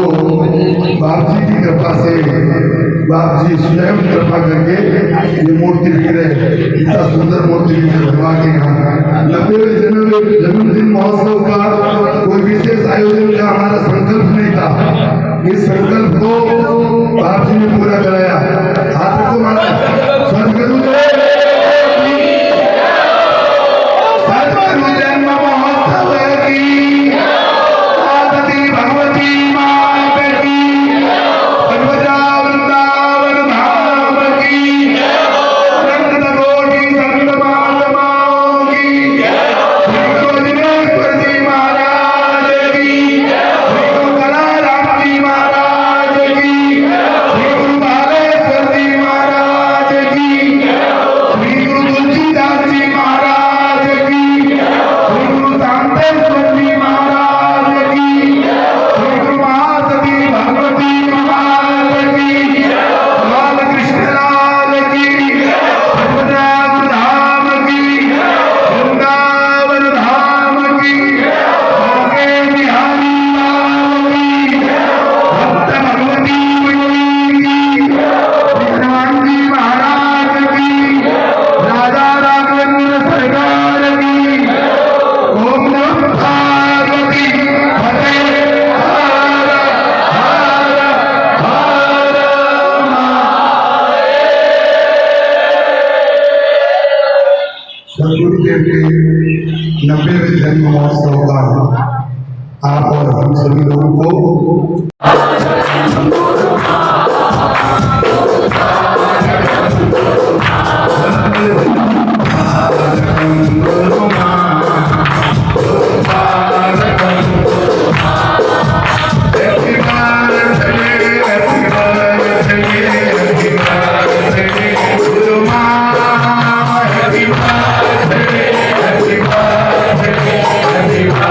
बाप जी की कृपा से बाप जी स्वयं कृपा करके ये मूर्ति विग्रह इतना सुंदर मूर्ति विग्रह बनवा के यहाँ 90वें जन्मदिन महोत्सव का कोई विशेष आयोजन का हमारा संकल्प नहीं था। इस संकल्प को बाप जी ने पूरा कराया। हाथ को मारा सद्गुरु जन्म महोत्सव की आदति भगवती मात की सर्वदा वृंदावन धाम की संत कोटि संत महात्माओं की श्री गुरु दिनेश्वर जी महाराज की श्री गुरु कलाराम जी महाराज की श्री गुरु बालेश्वर जी महाराज की श्री गुरु तुलसीदास जी महाराज की श्री गुरु शांतेश्वर जी महाराज की श्री गुरु महासती भगवती महाराज की लाल कृष्ण लाल की वृंदावन धाम की वृंदावन धाम की आगे बिहारी लाल की भक्त भगवती की हनुमान जी महाराज की राजा राघवेंद्र सरकार की ओम नमः पार्वती फतेह हर हर हर सद्गुरुदेव के 90वें जन्म महोत्सव का आप और हम सभी लोगों को Happy birthday,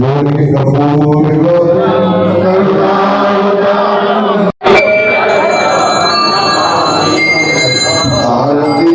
गौरी कपूर आरती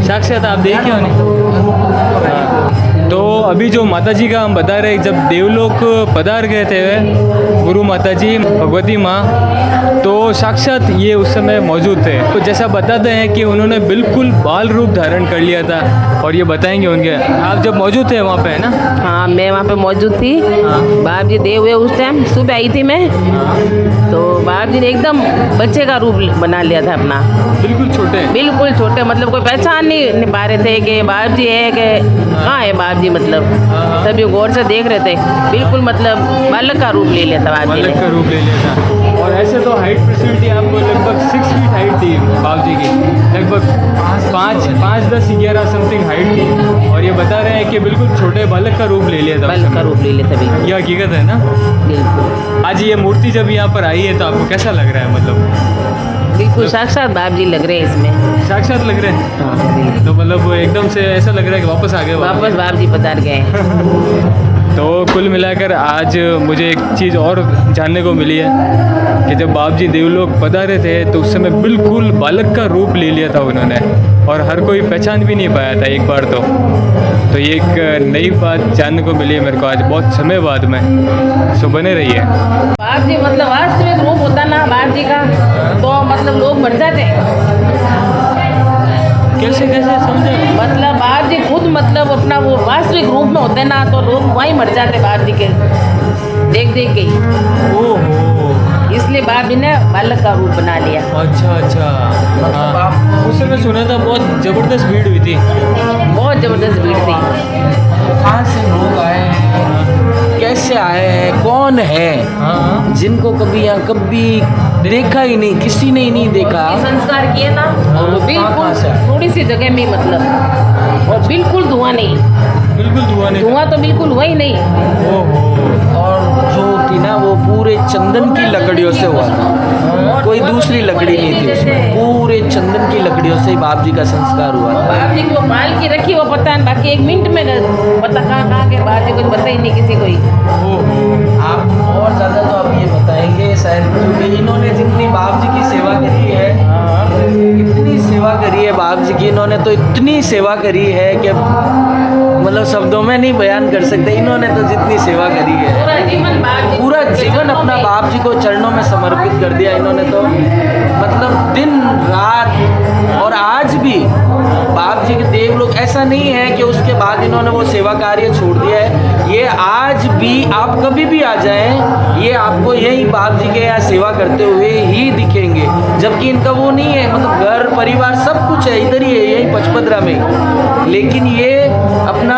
साक्षात आप देखे हो नहीं। हाँ। तो अभी जो माता जी का हम बता रहे, जब देवलोक पधार गए थे गुरु माता जी भगवती माँ, तो साक्षात ये उस समय मौजूद थे। तो जैसा बताते हैं कि उन्होंने बिल्कुल बाल रूप धारण कर लिया था, और ये बताएंगे उनके। आप जब मौजूद थे वहाँ पे, है ना? हाँ, मैं वहाँ पे मौजूद थी। बाप जी देव हुए उस टाइम, सुबह आई थी मैं। तो बाप जी ने एकदम बच्चे का रूप बना लिया था अपना, बिल्कुल छोटे, बिल्कुल छोटे, मतलब कोई पहचान नहीं पा रहे थे कि बाप जी है कि कहाँ है बाप जी, मतलब हाँ। सभी गौर से देख रहे थे, बिल्कुल मतलब बालक का रूप ले लिया था बाप जी बालक ने। का रूप ले लिया था। और ऐसे तो हाइट प्रेसिडिटी आपको लगभग 6 फीट हाइट थी बाप जी की, लगभग 5-10-11 समथिंग हाइट थी। और ये बता रहे हैं कि बिल्कुल छोटे बालक का रूप ले लिया था। बालक का रूप ले लिया था बिल्कुल। ये हकीकत है ना। बिल्कुल आज ये मूर्ति जब यहाँ पर आई है तो आपको कैसा लग रहा है? मतलब बिल्कुल साक्षात बाप जी लग रहे हैं इसमें। साक्षात लग रहे हैं। हाँ, बिल्कुल। तो मतलब एकदम से ऐसा लग रहा है कि वापस आ गए वापस बाप जी पधार गए हैं। तो कुल मिलाकर आज मुझे एक चीज़ और जानने को मिली है कि जब बाप जी देवलोक पधारे थे तो उस समय बिल्कुल बालक का रूप ले लिया था उन्होंने, और हर कोई पहचान भी नहीं पाया था एक बार तो ये एक नई बात जानने को मिली है मेरे को आज बहुत समय बाद में। सो बने रहिए। बाप जी मतलब वास्तविक रूप होता ना बाप जी का तो मतलब लोग मर जाते। कैसे समझे? मतलब बाप जी खुद मतलब अपना वो वास्तविक रूप में होते ना तो लोग वहीं मर जाते बाप जी के देख देख के ही। ओहो, इसलिए बाप जी ने बालक का रूप बना लिया। अच्छा। हाँ, उस समय सुना था बहुत ज़बरदस्त भीड़ हुई थी। बहुत ज़बरदस्त भीड़ थी। कहाँ से लोग आए हैं, कैसे आए हैं, कौन है हाँ। जिनको कभी यहाँ कभी देखा ही नहीं, किसी ने ही नहीं देखा। संस्कार किए ना और वो बिल्कुल कहाँ से आए? थोड़ी सी जगह में मतलब, और बिल्कुल धुआं नहीं, बिल्कुल धुआं तो बिल्कुल हुआ ही नहीं। ओहो, और जो थी ना वो पूरे चंदन की लकड़ियों से हुआ था, कोई दूसरी लकड़ी नहीं थी उसमें, पूरे चंदन की लकड़ियों से ही बाप जी का संस्कार हुआ था। बाप जी को पाल की रखी वो पता है, बाकी 1 मिनट में पता कहाँ के बाप जी कुछ पता ही नहीं किसी को ही। आप और ज़्यादा तो आप ये बताएंगे शायद, क्योंकि इन्होंने जितनी बाप जी की सेवा करी है, इतनी सेवा करी है बाप जी की, इन्होंने तो इतनी सेवा करी है कि मतलब शब्दों में नहीं बयान कर सकते। इन्होंने तो जितनी सेवा करी है, पूरा जीवन अपना बाप जी को चरणों में समर्पित कर दिया इन्होंने तो, मतलब दिन रात। और आज भी बाप जी के देवलोक ऐसा नहीं है कि उसके बाद इन्होंने वो सेवा कार्य छोड़ दिया है। ये आज भी आप कभी भी आ जाएं, ये आपको यही बाप जी के यहाँ सेवा करते हुए ही दिखेंगे, जबकि इनका वो नहीं है, मतलब घर परिवार सब कुछ है इधर ही है, यही पचपदरा में। लेकिन ये अपना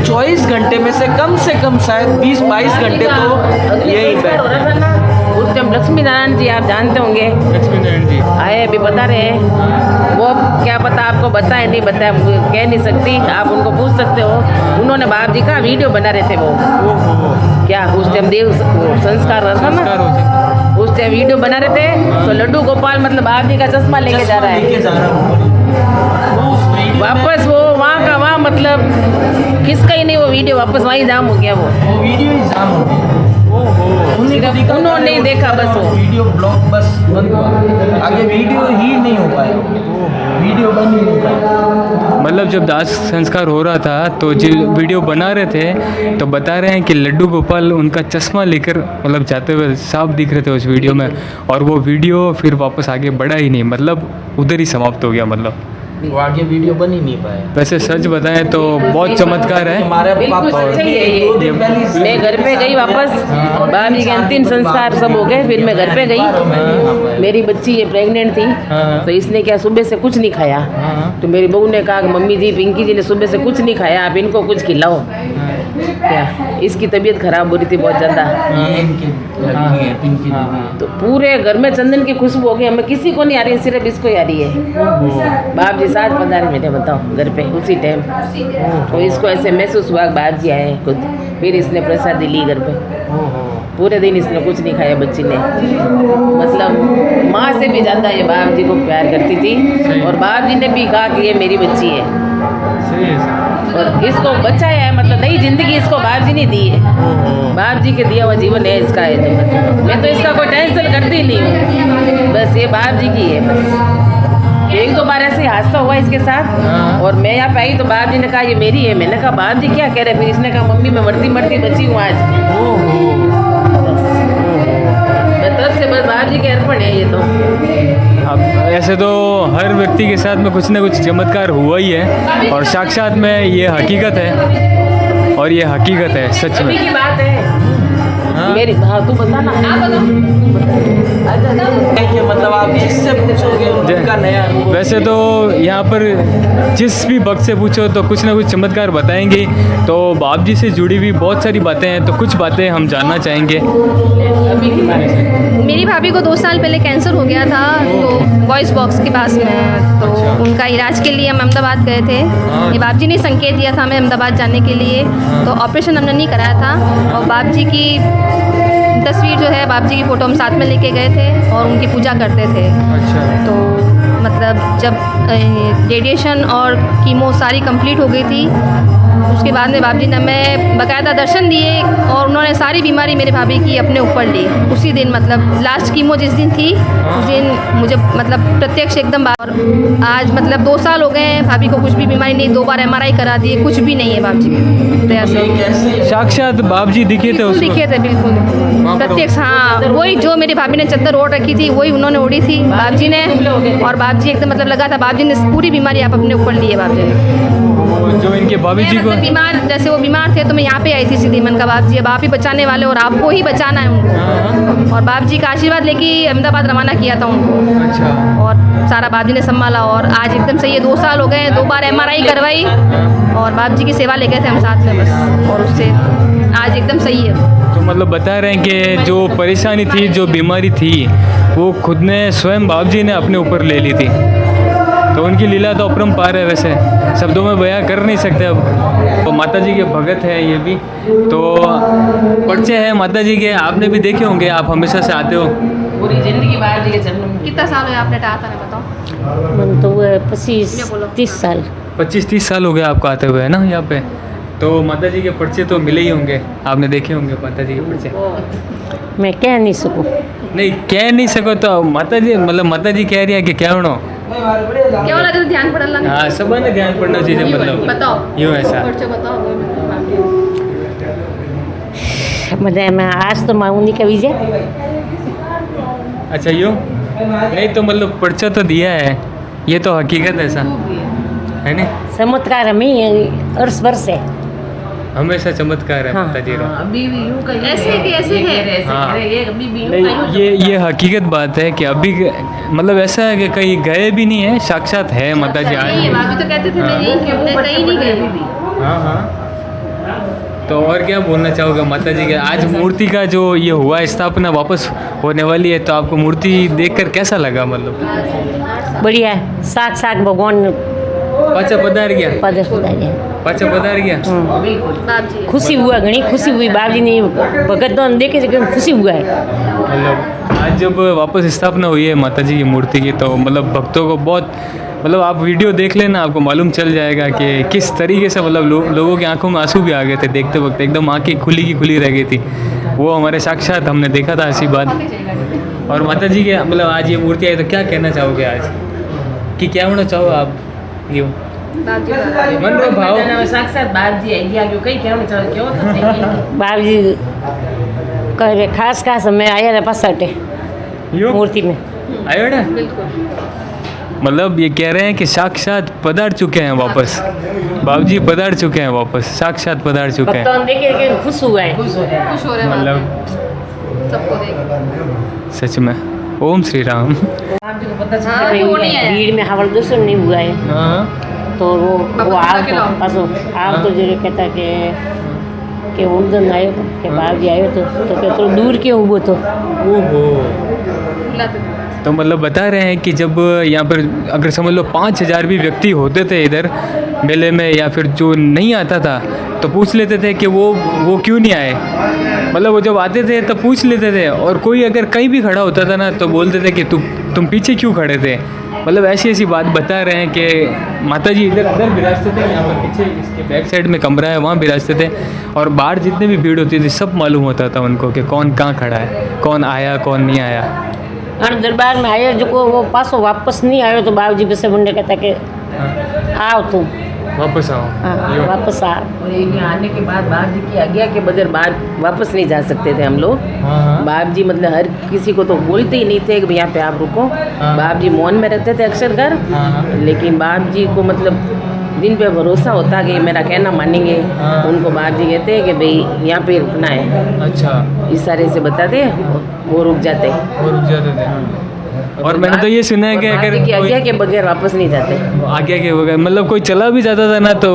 24 घंटे में से कम शायद 20-22 घंटे तो यही बैठे। उस टाइम लक्ष्मी नारायण जी आप जानते होंगे, लक्ष्मी नारायण जी आए अभी बता रहे हैं, वो क्या पता आपको बताए नहीं बताए, कह नहीं सकती, आप उनको पूछ सकते हो। उन्होंने बाप जी का वीडियो बना रहे थे वो, क्या उस टाइम देव संस्कार था ना, उस टाइम वीडियो बना रहे थे। तो लड्डू गोपाल मतलब बाप जी का चश्मा लेके जा रहा है वापस, वो वहाँ का वहाँ मतलब किसका ही नहीं, वो वीडियो वापस वहीं जाम हो गया। वो वीडियो ही जाम हो गया, उन्होंने नहीं देखा, बस वो वीडियो ब्लॉक बस बंद हुआ, आगे वीडियो ही नहीं हो पाया, वीडियो बंद ही नहीं पाया। मतलब जब दास संस्कार हो रहा था तो जो वीडियो बना रहे थे तो बता रहे हैं कि लड्डू गोपाल उनका चश्मा लेकर मतलब जाते हुए साफ दिख रहे थे उस वीडियो में, और वो वीडियो फिर वापस आगे बढ़ा ही नहीं, मतलब उधर ही समाप्त हो गया। मतलब वो आगे वीडियो बन ही नहीं पाया। वैसे सच बताएं तो बहुत चमत्कार है। हमारे बिल्कुल पापा सच्चाई है ये। 2 दिन पहले ही मैं घर पे गई वापस, बाप जी के अंतिम संस्कार सब हो गए, फिर मैं घर पे गई, मेरी बच्ची ये प्रेग्नेंट थी, तो इसने क्या सुबह से कुछ नहीं खाया, तो मेरी बहू ने कहा कि मम्मी जी पिंकी जी ने सुबह से कुछ नहीं खाया, आप इनको कुछ खिलाओ। क्या इसकी तबीयत खराब हो रही थी बहुत ज़्यादा, ये इनकी लड़की है पिंकी दीदी। तो पूरे घर में चंदन की खुशबू हो गई, हमें किसी को नहीं आ रही, सिर्फ इसको ही आ रही है। बाप जी 7-15 मिनट बताओ घर पे उसी टाइम, तो इसको ऐसे महसूस हुआ बाप जी आए खुद, फिर इसने प्रसादी ली घर पे। पूरे दिन इसने कुछ नहीं खाया बच्ची ने, मतलब माँ से भी ज़्यादा ये बाप जी को प्यार करती थी, और बाप जी ने भी कहा कि ये मेरी बच्ची है, सही है। और इसको बचाया है, मतलब नई जिंदगी इसको बाप जी ने दी है, बाप जी के दिया हुआ जीवन है इसका है। तो मैं तो इसका कोई टेंशन करती नहीं हूँ, बस ये बाप जी की है बस। 1-2 बार ऐसे हादसा हुआ इसके साथ, और मैं यहाँ पे आई तो बाप जी ने कहा ये मेरी है, मैंने कहा बाप जी क्या कह रहे, फिर इसने कहा मम्मी मैं मरती मरती बची हूँ आज। तब से बस बाप जी के अर्पण है ये तो। अब ऐसे तो हर व्यक्ति के साथ में कुछ ना कुछ चमत्कार हुआ ही है, और साक्षात में ये हकीकत है, और ये हकीकत है सच में। अभी की बात है, मेरी हाँ तू बता ना कि मतलब आप जिससे पूछोगे उनका नया अनुभव। वैसे तो यहाँ पर जिस भी भक्त से पूछो तो कुछ ना कुछ चमत्कार बताएंगे। तो बाप जी से जुड़ी हुई बहुत सारी बातें हैं, तो कुछ बातें हम जानना चाहेंगे। मेरी भाभी को 2 साल पहले कैंसर हो गया था, तो वॉइस बॉक्स के पास में, तो उनका इलाज के लिए हम अहमदाबाद गए थे। ये बाप जी ने संकेत दिया था हमें अहमदाबाद जाने के लिए, तो ऑपरेशन हमने नहीं कराया था। और बाप जी की तस्वीर जो है, बाप जी की फ़ोटो हम साथ में लेके गए थे और उनकी पूजा करते थे। तो मतलब जब रेडिएशन और कीमो सारी कंप्लीट हो गई थी, उसके बाद में बाप जी ने हमें बाकायदा दर्शन दिए और उन्होंने सारी बीमारी मेरे भाभी की अपने ऊपर ली उसी दिन। मतलब लास्ट कीमो जिस दिन थी उस दिन मुझे मतलब प्रत्यक्ष एकदम। और आज मतलब 2 साल हो गए हैं, भाभी को कुछ भी बीमारी नहीं, 2 बार MRI करा दिए, कुछ भी नहीं है बाप जी को। तो ऐसे साक्षात बाप जी दिखे थे उसमें? दिखे थे बिल्कुल प्रत्यक्ष। हाँ, वही जो मेरी भाभी ने चद्दर ओढ़ रखी थी वही उन्होंने ओढ़ी थी बाप जी ने। और बाप जी एकदम मतलब लगा था बाप जी ने पूरी बीमारी आप अपने ऊपर ली है बाप जी ने। जो इनके भाभी जी को बीमार, जैसे वो बीमार थे तो मैं यहाँ पे आई थी सीधी। मन का बाप जी अब आप ही बचाने वाले और आपको ही बचाना है उनको। और बाप जी का आशीर्वाद लेके अहमदाबाद रवाना किया था उनको। अच्छा। और सारा बाप जी ने संभाला और आज एकदम सही है। 2 साल हो गए, 2 बार MRI करवाई और बाप जी की सेवा ले गए थे हम साथ में बस, और उससे आज एकदम सही है। तो मतलब बता रहे हैं कि जो परेशानी थी, जो बीमारी थी, वो खुद ने स्वयं बाप जी ने अपने ऊपर ले ली थी। तो उनकी लीला तो अपरंपार है, वैसे शब्दों में बयां कर नहीं सकते। अब तो माता जी के भगत हैं ये भी, तो परिचय है माता जी के, आपने भी देखे होंगे, आप हमेशा से आते हो। पूरी जिंदगी बाहर जी के चरणों में। कितना साल है आपने टाटा ने बताओ? मन तो 25-30 साल। 25-30 साल हो गए आपको आते हुए, है ना यहाँ पे। तो माता जी के परिचय तो मिले ही होंगे, आपने देखे होंगे माता जी के परिचय। मैं कह नहीं सकूँ। नहीं कह नहीं सको तो माता जी मतलब माता जी कह रही है कि क्या होना क्या वाला जो ध्यान पड़ल ना? हाँ, सब ने ध्यान पड़ना चाहिए। मतलब बताओ यूँ ऐसा परिचय बताओ। मतलब मैं आज तो माऊनी का विजय। अच्छा यूँ नहीं तो मतलब परिचय तो दिया है, ये तो हकीकत है, ऐसा है नहीं? चमत्कार हमें अर्स वर्ष है, हमेशा चमत्कार है हाँ। माता जी का। अभी भी यूं कहीं ऐसे कि ऐसे है। हाँ। ये अभी भी यूं नहीं, कहीं ये हकीकत बात है कि अभी मतलब ऐसा है कि कहीं गए भी नहीं है, साक्षात है माता जी आज। नहीं, बाप जी तो कहते थे मैं यहीं कि हमने कहीं नहीं गए। हाँ हाँ। तो और क्या बोलना चाहोगे माता जी के? आज मूर्ति का जो ये हुआ स्थापना वापस होने वाली है, तो आपको मूर्ति देखकर कैसा लगा? मतलब बढ़िया है। साक्षात भगवान पाचा पधार गया, पधार पाचा पधार गया। बाप जी खुशी हुआ, घनी खुशी हुई। बाप जी ने भगत तो देखे से खुशी हुआ है। मतलब आज जब वापस स्थापना हुई है माता जी की मूर्ति की, तो मतलब भक्तों को बहुत मतलब आप वीडियो देख लेना, आपको मालूम चल जाएगा कि किस तरीके से मतलब लोगों की आंखों में आंसू भी आ गए थे देखते वक्त, एकदम आंखें खुली की खुली रह गई थी। वो हमारे साक्षात हमने देखा था ऐसी बात। और माता जी के मतलब आज ये मूर्ति आई, तो क्या कहना चाहोगे आज कि क्या होना चाहो आप? यूँ बाप जी मन रो भाव साक्षात बाप जी आई गया, क्यों कहीं क्या होना चाहिए, क्यों तो नहीं। बाप जी कह रहे खास खास मैं आया रहा पास हटे यूँ मूर्ति में आयो ना। मतलब ये कह रहे हैं कि साक्षात पधार चुके हैं वापस, बाप जी पधार चुके हैं वापस, साक्षात पधार चुके हैं। भक्तों देखे खुश हुआ है। खुश हो रहे हैं मतलब सबको देख। सच में ओम श्री राम। बाप जी को पता चल हाँ, गया वो नहीं है। भीड़ में हमारा दर्शन नहीं हुआ है, हाँ तो वो बाबा आप के लाओ। पासो आप तो जरूर कहता कि उधर आयो कि बाप जी आयो तो क्या तो दूर क्यों हुआ तो ओहो। तो मतलब बता रहे हैं कि जब यहाँ पर अगर समझ लो 5000 भी व्यक्ति होते थे इधर मेले में, या फिर जो नहीं आता था तो पूछ लेते थे कि वो क्यों नहीं आए। मतलब वो जब आते थे तब पूछ लेते थे, और कोई अगर कहीं भी खड़ा होता था ना तो बोलते थे कि तुम पीछे क्यों खड़े थे। मतलब ऐसी बात बता रहे हैं कि माता जी इधर विराजते थे, यहाँ पर पीछे इसके बैक साइड में कमरा है वहाँ विराजते थे, और बाहर जितने भी भीड़ होती थी सब मालूम होता था उनको कि कौन कहाँ खड़ा है, कौन आया कौन नहीं आया। और दरबार में आयो जो को वो पासो वापस नहीं आयो तो बाबू जी बसे मुंडे कहता कि आओ तुम वापस आओ। हाँ वापस आ। और ये यहाँ के बाद बाप जी की आज्ञा के बगैर बाहर वापस नहीं जा सकते थे हम लोग। बाप जी मतलब हर किसी को तो बोलते ही नहीं थे कि यहाँ पे आप रुको। बाप जी मौन में रहते थे अक्सर घर, लेकिन बाप जी को मतलब जिन पे भरोसा होता कि मेरा कहना मानेंगे, उनको बाप जी कहते हैं कि भाई यहाँ पे रुकना है। अच्छा, इशारे से बताते वो रुक जाते। वो रुक जाते थे। और मैंने तो ये सुना है कि और अगर बाप जी की आज्ञा के बगैर वापस नहीं जाते। आगे के बगैर मतलब कोई चला भी जाता था ना तो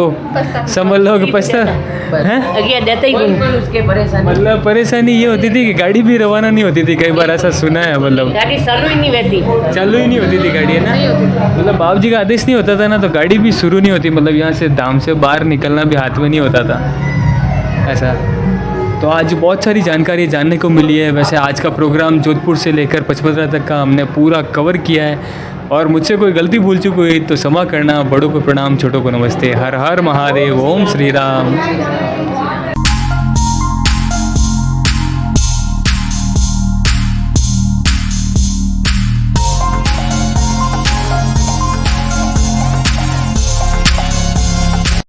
समझ लो कि पछता हैं। आज्ञा देते ही नहीं उसके परेशानी। मतलब परेशानी ये होती थी कि गाड़ी भी रवाना नहीं होती थी, कई बार ऐसा सुना है। मतलब गाड़ी चालू ही नहीं रहती, चालू ही नहीं होती थी गाड़ी, है ना। मतलब बाप जी का आदेश नहीं होता था ना तो गाड़ी भी शुरू नहीं होती, मतलब यहाँ से धाम से बाहर निकलना भी हाथ में नहीं होता था ऐसा। तो आज बहुत सारी जानकारी जानने को मिली है। वैसे आज का प्रोग्राम जोधपुर से लेकर पचमढ़ी तक का हमने पूरा कवर किया है, और मुझसे कोई गलती भूल चुकी हुई तो क्षमा करना। बड़ों को प्रणाम, छोटों को नमस्ते। हर हर महादेव, ओम श्री राम।